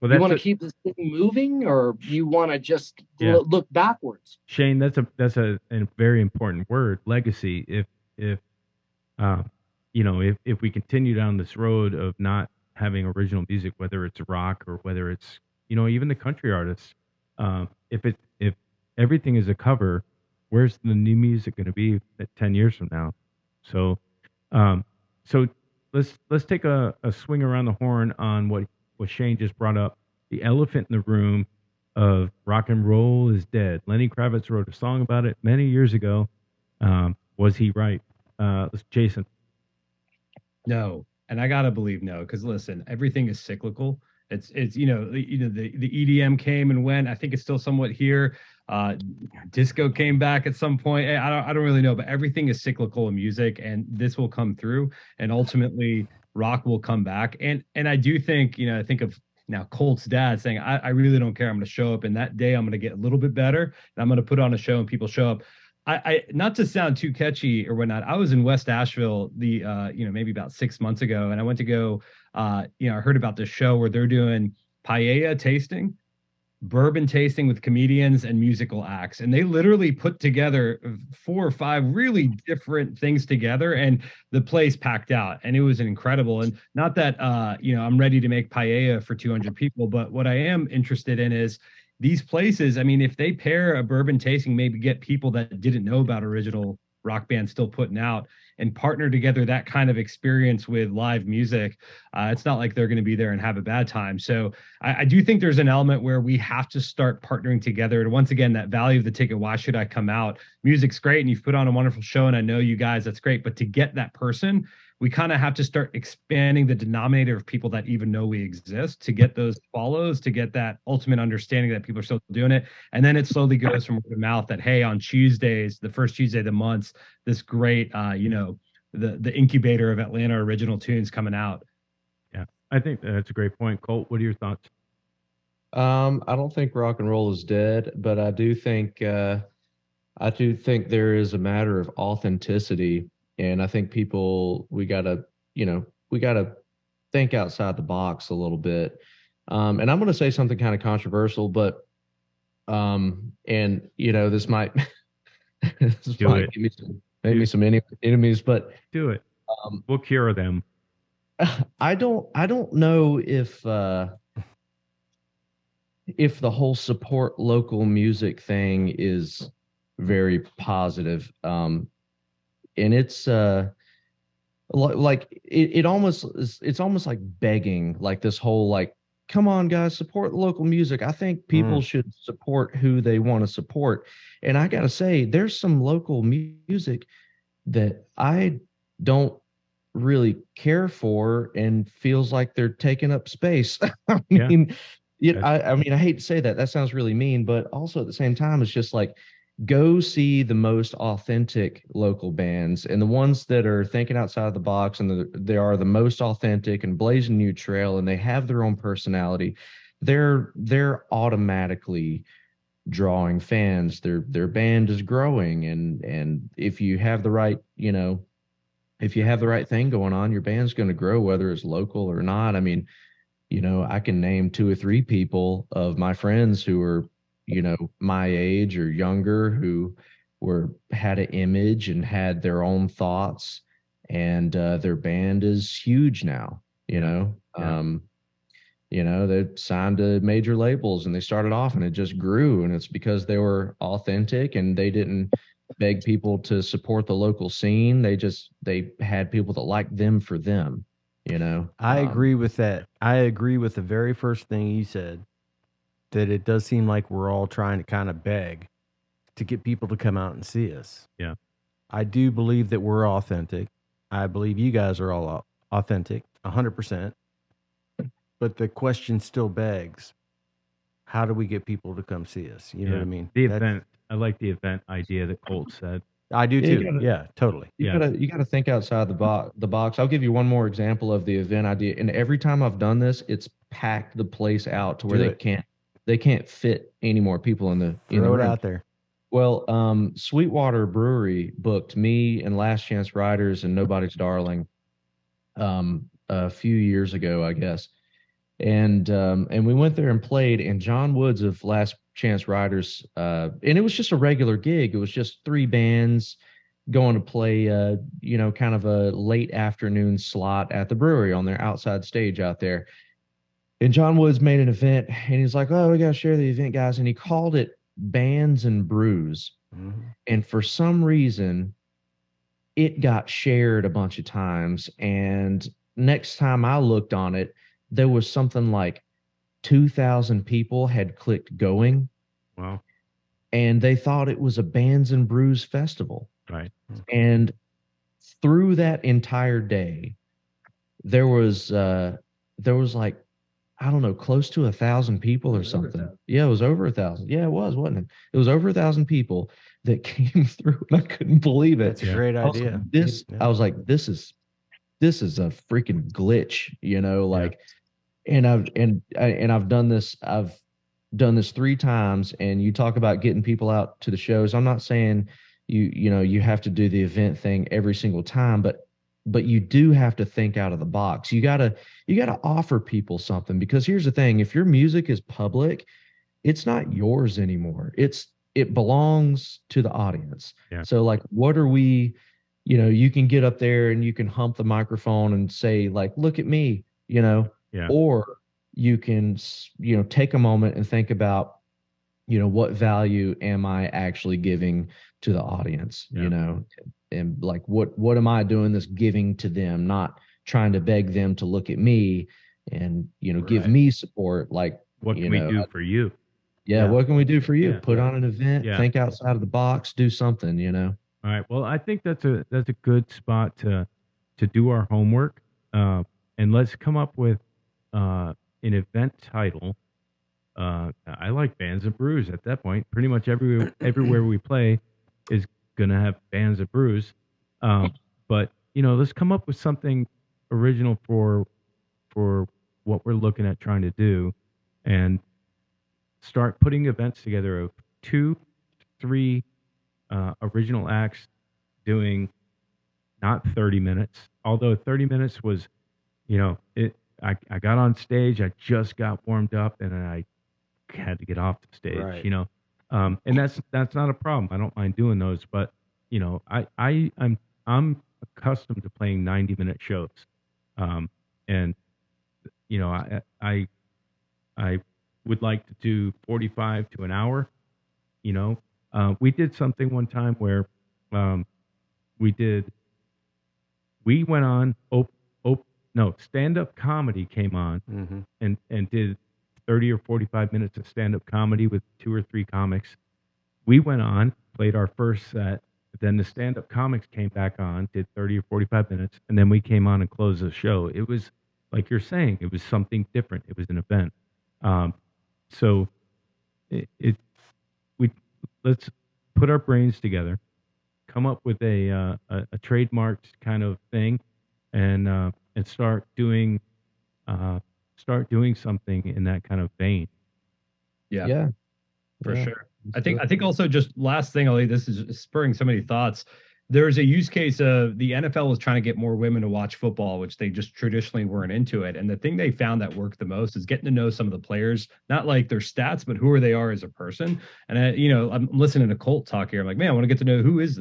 you want to keep this thing moving, or you want to just look backwards?
Shane, that's a very important word, legacy. If we continue down this road of not having original music, whether it's rock or whether it's even the country artists, if everything is a cover, where's the new music going to be 10 years from now? So let's take a swing around the horn on what Shane just brought up, the elephant in the room of rock and roll is dead. Lenny Kravitz wrote a song about it many years ago. Was he right? Jason.
No. And I gotta believe no, because listen, everything is cyclical. It's the EDM came and went. I think it's still somewhat here. Disco came back at some point. I don't really know, but everything is cyclical in music, and this will come through, and ultimately rock will come back. And I do think, I think of now Colt's dad saying, I really don't care. I'm going to show up, and that day I'm going to get a little bit better, and I'm going to put on a show, and people show up. I not to sound too catchy or whatnot, I was in West Asheville maybe about 6 months ago, and I went to go I heard about this show where they're doing paella tasting, bourbon tasting with comedians and musical acts, and they literally put together 4 or 5 really different things together, and the place packed out, and it was incredible. And not that I'm ready to make paella for 200 people, but what I am interested in is these places. I mean, if they pair a bourbon tasting, maybe get people that didn't know about original rock bands still putting out, and partner together that kind of experience with live music, it's not like they're going to be there and have a bad time. So I do think there's an element where we have to start partnering together. And once again, that value of the ticket, why should I come out? Music's great, and you've put on a wonderful show, and I know you guys, that's great. But to get that person, we kind of have to start expanding the denominator of people that even know we exist, to get those follows, to get that ultimate understanding that people are still doing it. And then it slowly goes from word of mouth that, hey, on Tuesdays, the first Tuesday of the month, this great, the incubator of Atlanta original tunes coming out.
Yeah, I think that's a great point. Colt, what are your thoughts?
I don't think rock and roll is dead, but I do think there is a matter of authenticity. And I think we gotta think outside the box a little bit. And I'm going to say something kind of controversial, but, this might, give me some enemies, but
do it. We'll cure them.
I don't know if the whole support local music thing is very positive. And it's like it's almost like begging, like this whole like come on, guys, support the local music. I think people should support who they want to support. And I got to say, there's some local music that I don't really care for and feels like they're taking up space. I mean, I mean, I hate to say that. That sounds really mean, but also at the same time, it's just like, go see the most authentic local bands and the ones that are thinking outside of the box, and they are the most authentic and blazing new trail, and they have their own personality. They're automatically drawing fans. Their band is growing, and if you have the right, you know, if you have the right thing going on, your band's going to grow, whether it's local or not. I mean, you know, I can name 2 or 3 people of my friends who are, you know, my age or younger, who had an image and had their own thoughts, and their band is huge now. You know, they signed to major labels, and they started off, and it just grew, and it's because they were authentic and they didn't beg people to support the local scene. They had people that liked them for them. You know,
I agree with that. I agree with the very first thing you said, that it does seem like we're all trying to kind of beg to get people to come out and see us.
Yeah.
I do believe that we're authentic. I believe you guys are all authentic, 100%. But the question still begs, how do we get people to come see us? You know what I mean?
The event. I like the event idea that Colt said.
I do too. Yeah, totally.
You gotta think outside the box. I'll give you one more example of the event idea. And every time I've done this, it's packed the place out to where they can't fit any more people in the
room.
Out
there.
Well, Sweetwater Brewery booked me and Last Chance Riders and Nobody's Darling a few years ago, I guess. And we went there and played, and John Woods of Last Chance Riders, and it was just a regular gig. It was just 3 bands going to play, you know, kind of a late afternoon slot at the brewery on their outside stage out there. And John Woods made an event, and he's like, "Oh, we got to share the event, guys." And he called it Bands and Brews. Mm-hmm. And for some reason, it got shared a bunch of times. And next time I looked on it, there was something like 2,000 people had clicked going.
Wow.
And they thought it was a Bands and Brews festival.
Right.
And through that entire day, there was like, I don't know, close to 1,000 people or something. Yeah, it was over 1,000. Yeah, it was, wasn't it? It was over 1,000 people that came through, and I couldn't believe it.
That's a great idea.
I was like, this is a freaking glitch, you know, like, and I've done this. I've done this 3 times, and you talk about getting people out to the shows. I'm not saying you have to do the event thing every single time, but you do have to think out of the box. You gotta offer people something, because here's the thing: if your music is public, it's not yours anymore. It belongs to the audience.
Yeah.
So like, what are we? You know, you can get up there and you can hump the microphone and say like, "Look at me," you know.
Yeah.
Or you can, you know, take a moment and think about, you know, what value am I actually giving to the audience, you know, and like, what am I doing this giving to them, not trying to beg them to look at me and, you know, give me support. Like,
what can we do for you?
Yeah. What can we do for you?
Yeah.
Put on an event, think outside of the box, do something, you know?
All right. Well, I think that's a good spot to do our homework. And let's come up with an event title. I like Bands and Brews at that point. Pretty much everywhere we play is gonna have Bands and Brews. But you know, let's come up with something original for what we're looking at trying to do, and start putting events together of 2-3 original acts doing not 30 minutes. Although 30 minutes was, you know, I got on stage, I just got warmed up, and I had to get off the stage, you know. And that's not a problem. I don't mind doing those, but you know, I'm accustomed to playing 90-minute shows. And you know, I would like to do 45 to an hour, you know. We did something one time where we went on no, stand-up comedy came on
Mm-hmm.
and did 30 or 45 minutes of stand-up comedy with 2 or 3 comics. We went on, played our first set, then the stand-up comics came back on, did 30 or 45 minutes, and then we came on and closed the show. It was like you're saying, it was something different. It was an event. So we let's put our brains together, come up with a trademarked kind of thing, and start doing something in that kind of vein.
Yeah,
Yeah.
for
Yeah.
sure.
Let's do
I
it.
think also just last thing, Ali, this is spurring so many thoughts. There's a use case of the NFL is trying to get more women to watch football, which they just traditionally weren't into it. And the thing they found that worked the most is getting to know some of the players, not like their stats, but who they are as a person. And I'm listening to Colt talk here. I'm like, man, I want to get to know who is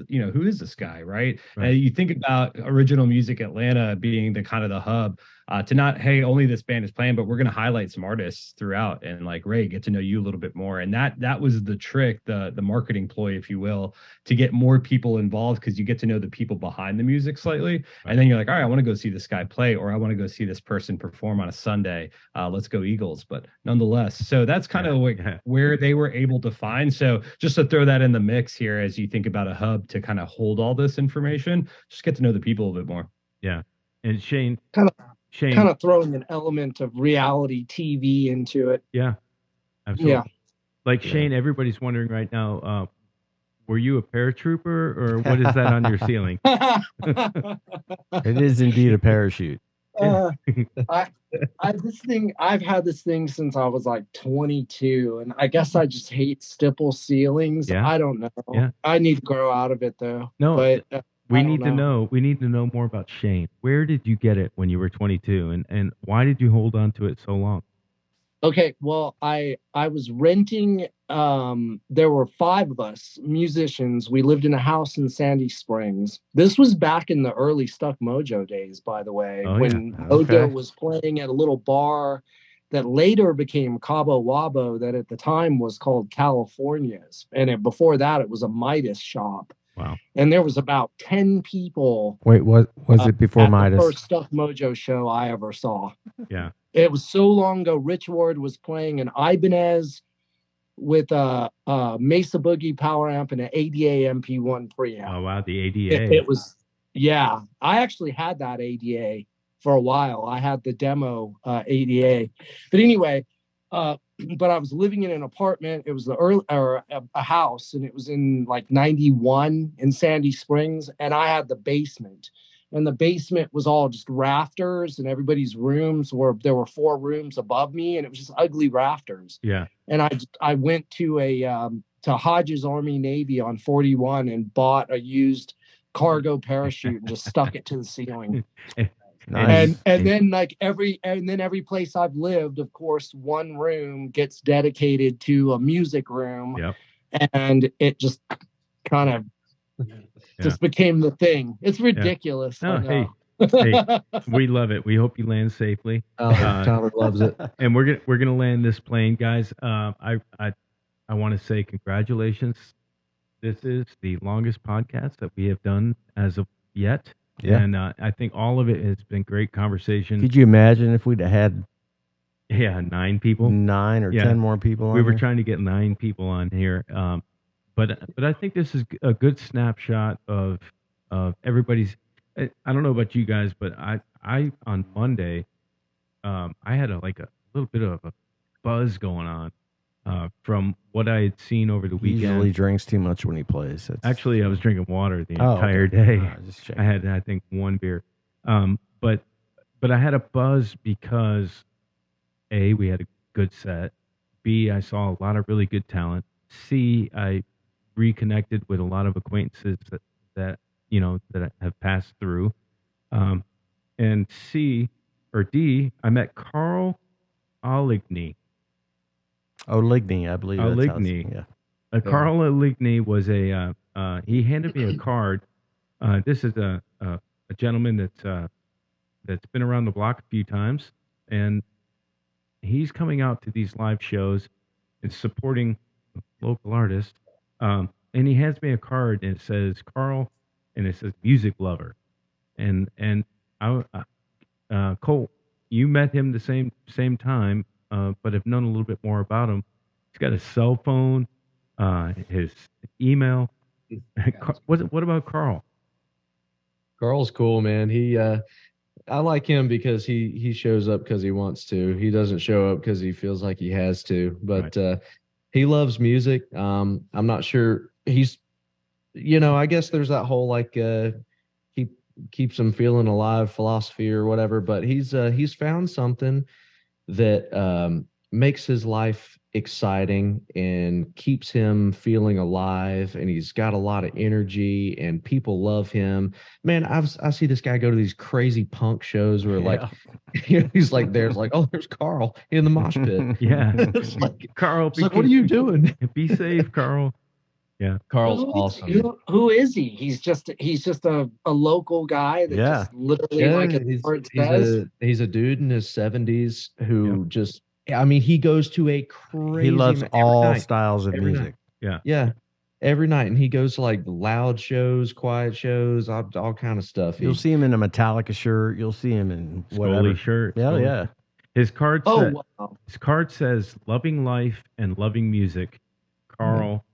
this guy, right?
Right.
And you think about Original Music Atlanta being the kind of the hub. To not, hey, only this band is playing, but we're going to highlight some artists throughout, and like Ray, get to know you a little bit more. And that was the trick, the marketing ploy, if you will, to get more people involved, because you get to know the people behind the music slightly,
Right.
and then you're like, all right, I want to go see this guy play, or I want to go see this person perform on a Sunday. Let's go Eagles. But nonetheless, so that's kind of
Yeah.
where they were able to find. So just to throw that in the mix here, as you think about a hub to kind of hold all this information, just get to know the people a bit more.
Yeah. And Shane,
Kind of throwing an element of reality TV into it.
yeah, absolutely.
Yeah.
Like
Yeah.
Shane, everybody's wondering right now, were you a paratrooper or what is that on your ceiling?
It is indeed a parachute.
I've had this thing since I was like 22, and I guess I just hate stipple ceilings.
Yeah.
I don't know.
Yeah.
I need to grow out of it though.
No,
but
we
I don't
need to know. We need to know more about Shane. Where did you get it when you were 22, and why did you hold on to it so long?
Okay, well, I was renting. There were 5 of us musicians. We lived in a house in Sandy Springs. This was back in the early Stuck Mojo days, by the way,
Oh,
when
yeah.
Mojo
Okay.
was playing at a little bar that later became Cabo Wabo, that at the time was called California's, and before that it was a Midas shop.
Wow.
And there was about 10 people.
Wait, what was it before
at
Midas?
the first Stuck Mojo show I ever saw.
Yeah.
It was so long ago. Rich Ward was playing an Ibanez with a Mesa Boogie power amp and an ADA MP1 preamp.
Oh wow, the ADA.
It was, yeah. I actually had that ADA for a while. I had the demo ADA, but anyway, but I was living in an apartment. It was a house, and it was in like 91 in Sandy Springs, and I had the basement. And the basement was all just rafters, and everybody's rooms there were 4 rooms above me, and it was just ugly rafters.
Yeah.
And I went to to Hodges Army Navy on 41 and bought a used cargo parachute and just stuck it to the ceiling.
Nice.
And then every place I've lived, of course, one room gets dedicated to a music room.
Yep.
And it just kind of just became the thing. It's ridiculous.
Oh,
I know.
hey, we love it. We hope you land safely.
Tyler loves it.
And we're gonna land this plane, guys. I want to say congratulations. This is the longest podcast that we have done as of yet.
Yeah.
And I think all of it has been great conversation.
Could you imagine if we'd have had
9 people,
9 or
Yeah.
10 more people on
we were
here?
trying to get 9 people on here. But I think this is a good snapshot of everybody's. I don't know about you guys, but I on Monday, I had a little bit of a buzz going on from what I had seen over the
He
weekend.
usually drinks too much when he plays. That's-
Actually, I was drinking water the
Oh,
entire
okay.
day.
All right, just checking.
I had, I think, 1 beer. But I had a buzz because A, we had a good set. B, I saw a lot of really good talent. C, I reconnected with a lot of acquaintances that have passed through. And C or D, I met Carl Oligny.
Oligny, I believe. that's how it's-
Oligny.
Yeah.
Carl Oligny was he handed me a card. This is a gentleman that's been around the block a few times, and he's coming out to these live shows and supporting local artists. And he hands me a card and it says Carl, and it says music lover, and Carl Colt, you met him the same time, but have known a little bit more about him. He's got a cell phone, his email. What about Carl?
Carl's cool, man. I like him because he shows up because he wants to. He doesn't show up because he feels like he has to. But he loves music. I'm not sure he's, I guess there's that whole like keeps him feeling alive philosophy or whatever. But he's found something that makes his life exciting and keeps him feeling alive, and he's got a lot of energy and people love him. Man, I see this guy go to these crazy punk shows where like he's like there's Carl in the mosh pit.
Yeah.
It's like,
Carl,
it's like, what are you doing?
Be safe, Carl. Yeah.
Carl's awesome.
Who is he? He's just a local guy that just literally like
he's a dude in his 70s who just, I mean, he goes to a crazy.
He loves all
night,
styles of music.
Yeah.
Yeah. Every night. And he goes to like loud shows, quiet shows, all kind of stuff.
You'll see him in a Metallica shirt. You'll see him in whatever
Scully shirt.
Yeah,
Scully.
yeah.
His card says loving life and loving music. Carl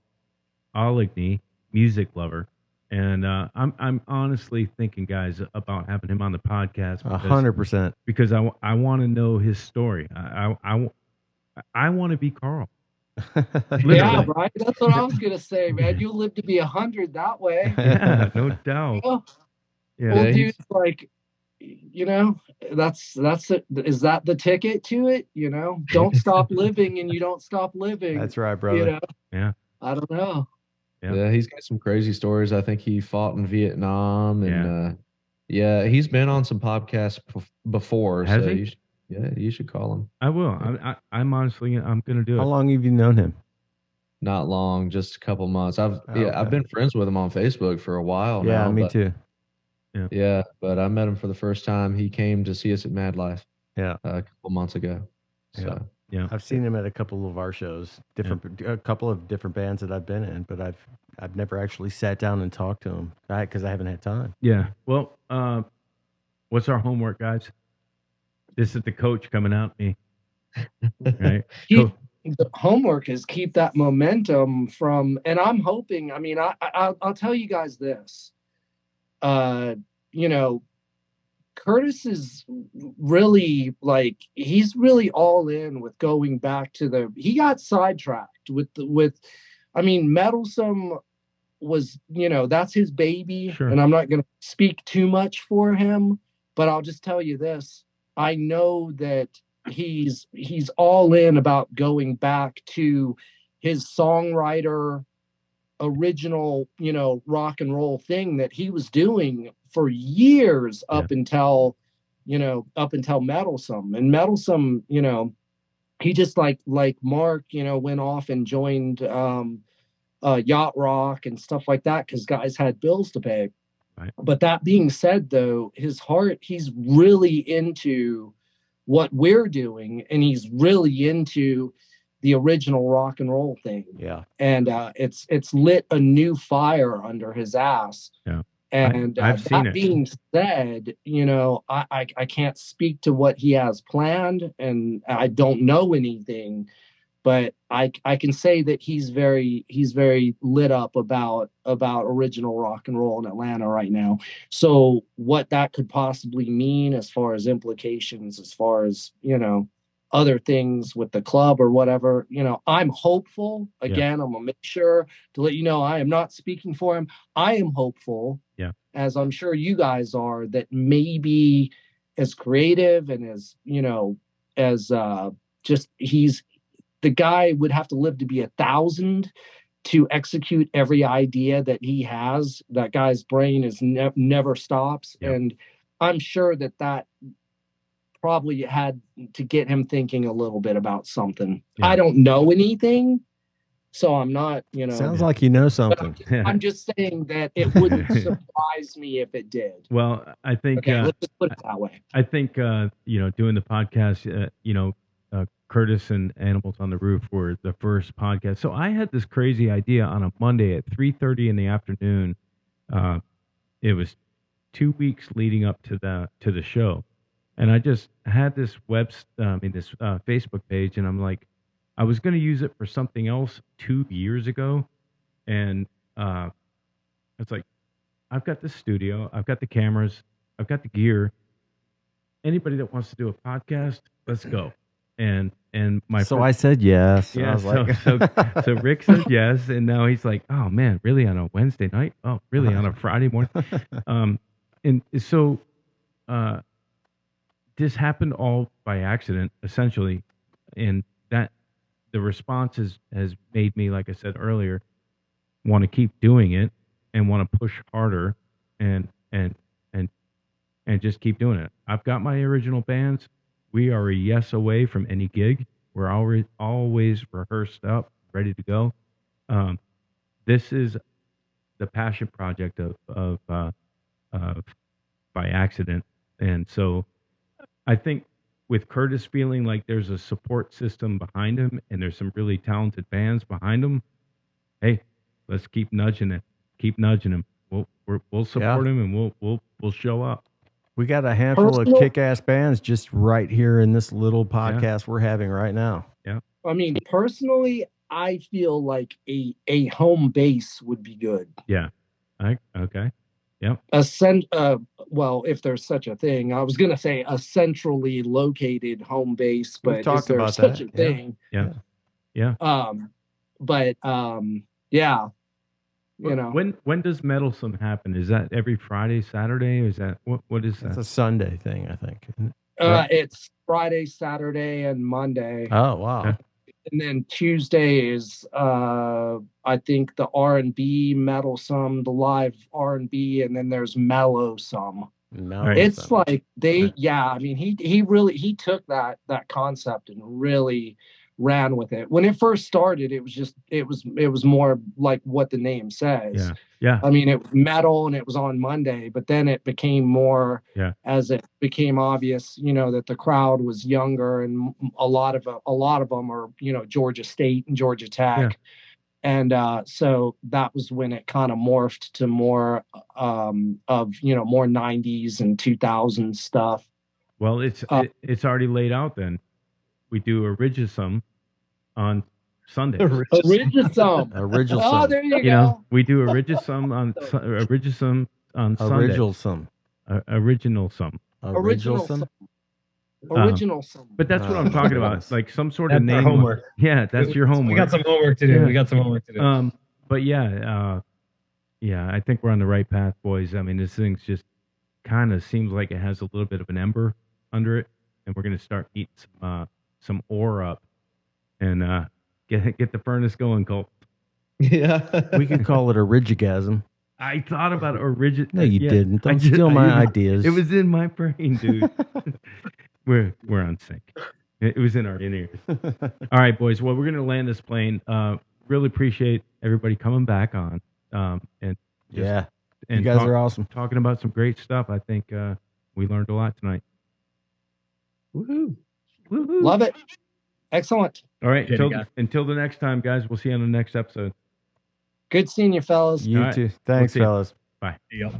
Aligny, music lover. And I'm honestly thinking, guys, about having him on the podcast.
100%.
Because I want to know his story. I want to be Carl.
Yeah, right. That's what I was gonna say, man. You'll live to be 100 that way.
Yeah, no doubt.
Yeah, well, dude, like, that's it. Is that the ticket to it? Don't stop living, and you don't stop living.
That's right, brother.
Yeah.
I don't know.
Yeah, he's got some crazy stories. I think he fought in Vietnam, and he's been on some podcasts before.
Has
so
he?
You should call him.
I will. I'm honestly, I'm gonna do it.
How long have you known him?
Not long, just a couple months. I've been friends with him on Facebook for a while now.
Yeah, me too.
Yeah, but I met him for the first time. He came to see us at Mad Life.
Yeah,
a couple months ago. So
yeah,
I've seen him at a couple of our shows, a couple of different bands that I've been in, but I've never actually sat down and talked to him because I haven't had time.
Yeah. Well, what's our homework, guys? This is the coach coming out me. Right.
The homework is keep that momentum from, and I'm hoping. I mean, I'll tell you guys this. Curtis is really he's really all in with going back to he got sidetracked with Meddlesome was, that's his baby. Sure. And I'm not going to speak too much for him, but I'll just tell you this. I know that he's all in about going back to his songwriter original, rock and roll thing that he was doing for years up until Meddlesome. And Meddlesome, he just like Mark, went off and joined Yacht Rock and stuff like that because guys had bills to pay. Right. But that being said, though, he's really into what we're doing, and he's really into the original rock and roll thing.
Yeah.
And it's lit a new fire under his ass. Yeah. And
I've seen
that being said, I can't speak to what he has planned, and I don't know anything, but I can say that he's very lit up about original rock and roll in Atlanta right now. So what that could possibly mean as far as implications, as far as, other things with the club or whatever, I'm hopeful. Again, I'm gonna make sure to let you know I am not speaking for him. I am hopeful, as I'm sure you guys are, that maybe as creative and as he's the guy would have to live to be 1,000 to execute every idea that he has. That guy's brain is never stops, and I'm sure that probably had to get him thinking a little bit about something. I don't know anything, so I'm not,
Sounds like you know something.
I'm just saying that it wouldn't surprise me if it did.
Well, I think
let's just put it that way.
I think doing the podcast, Curtis and Animals on the Roof were the first podcast. So I had this crazy idea on a Monday at 3:30 in the afternoon. It was 2 weeks leading up to the show. And I just had this this Facebook page, and I'm like, I was going to use it for something else 2 years ago, and it's like, I've got the studio, I've got the cameras, I've got the gear. Anybody that wants to do a podcast, let's go. And my
So I said yes. I
yeah,
was like,
so Rick said yes, and now he's like, oh man, really on a Wednesday night? Oh, really on a Friday morning? And so this happened all by accident, essentially, and that the response has made me, like I said earlier, want to keep doing it and want to push harder and just keep doing it. I've got my original bands. We are a yes away from any gig. We're always rehearsed up, ready to go. This is the passion project of by accident, and so I think with Curtis feeling like there's a support system behind him and there's some really talented bands behind him. Hey, let's keep nudging it. Keep nudging him. We'll support him, and we'll show up.
we got a handful of kick-ass bands just right here in this little podcast we're having right now.
Yeah.
I mean, personally, I feel like a home base would be good.
Yeah. Okay. Yep.
Well, if there's such a thing, I was gonna say a centrally located home base, but
We've talked
is there
about
such
that.
a thing?
Yeah.
Yeah. You know,
When does Meddlesome happen? Is that every Friday, Saturday? Or is that what is that?
It's a Sunday thing, I think. isn't it?
it's Friday, Saturday, and Monday.
Oh, wow.
Okay.
And then Tuesday is I think the R&B Meddlesome, the live R&B, and then there's Mellowsome.
No,
It's like
Okay.
I mean, he took that concept and really ran with it. When it first started, it was more like what the name says.
Yeah. Yeah.
I mean, it was metal and it was on Monday, but then it became more as it became obvious, that the crowd was younger, and a lot of them are, Georgia State and Georgia Tech.
Yeah.
And so that was when it kind of morphed to more of, more 90s and 2000s stuff.
Well, it's already laid out then. We do Origisum on Sunday.
Origisum. Oh, there you go.
We do Origisum on Sunday.
Originalsome.
Originalsome.
Originalsome.
But that's what I'm talking about. Like some sort of
That's our
name.
homework.
Yeah, that's your homework.
We got some homework to do.
Yeah.
We got some homework to do.
But I think we're on the right path, boys. I mean, this thing's just kind of seems like it has a little bit of an ember under it, and we're gonna start eating some ore up and get the furnace going, Colt.
Yeah.
We could call it origigasm.
I thought about origin.
No, you didn't.
I
Don't
did-
steal
I
my
didn't.
ideas.
It was in my brain, dude. We're on sync. It was in our in-ears. All right, boys. Well, we're gonna land this plane. Really appreciate everybody coming back on. And
Yeah.
and
You guys are awesome.
talking about some great stuff. I think we learned a lot tonight.
Woohoo.
Woo-hoo.
Love it. Excellent.
All right.
Jenny guy.
Until the next time, guys. We'll see you on the next episode.
Good seeing you, fellas.
You
All right.
too. Thanks,
see you.
fellas.
Bye.
Yep.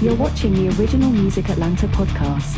You're watching the Original Music Atlanta podcast.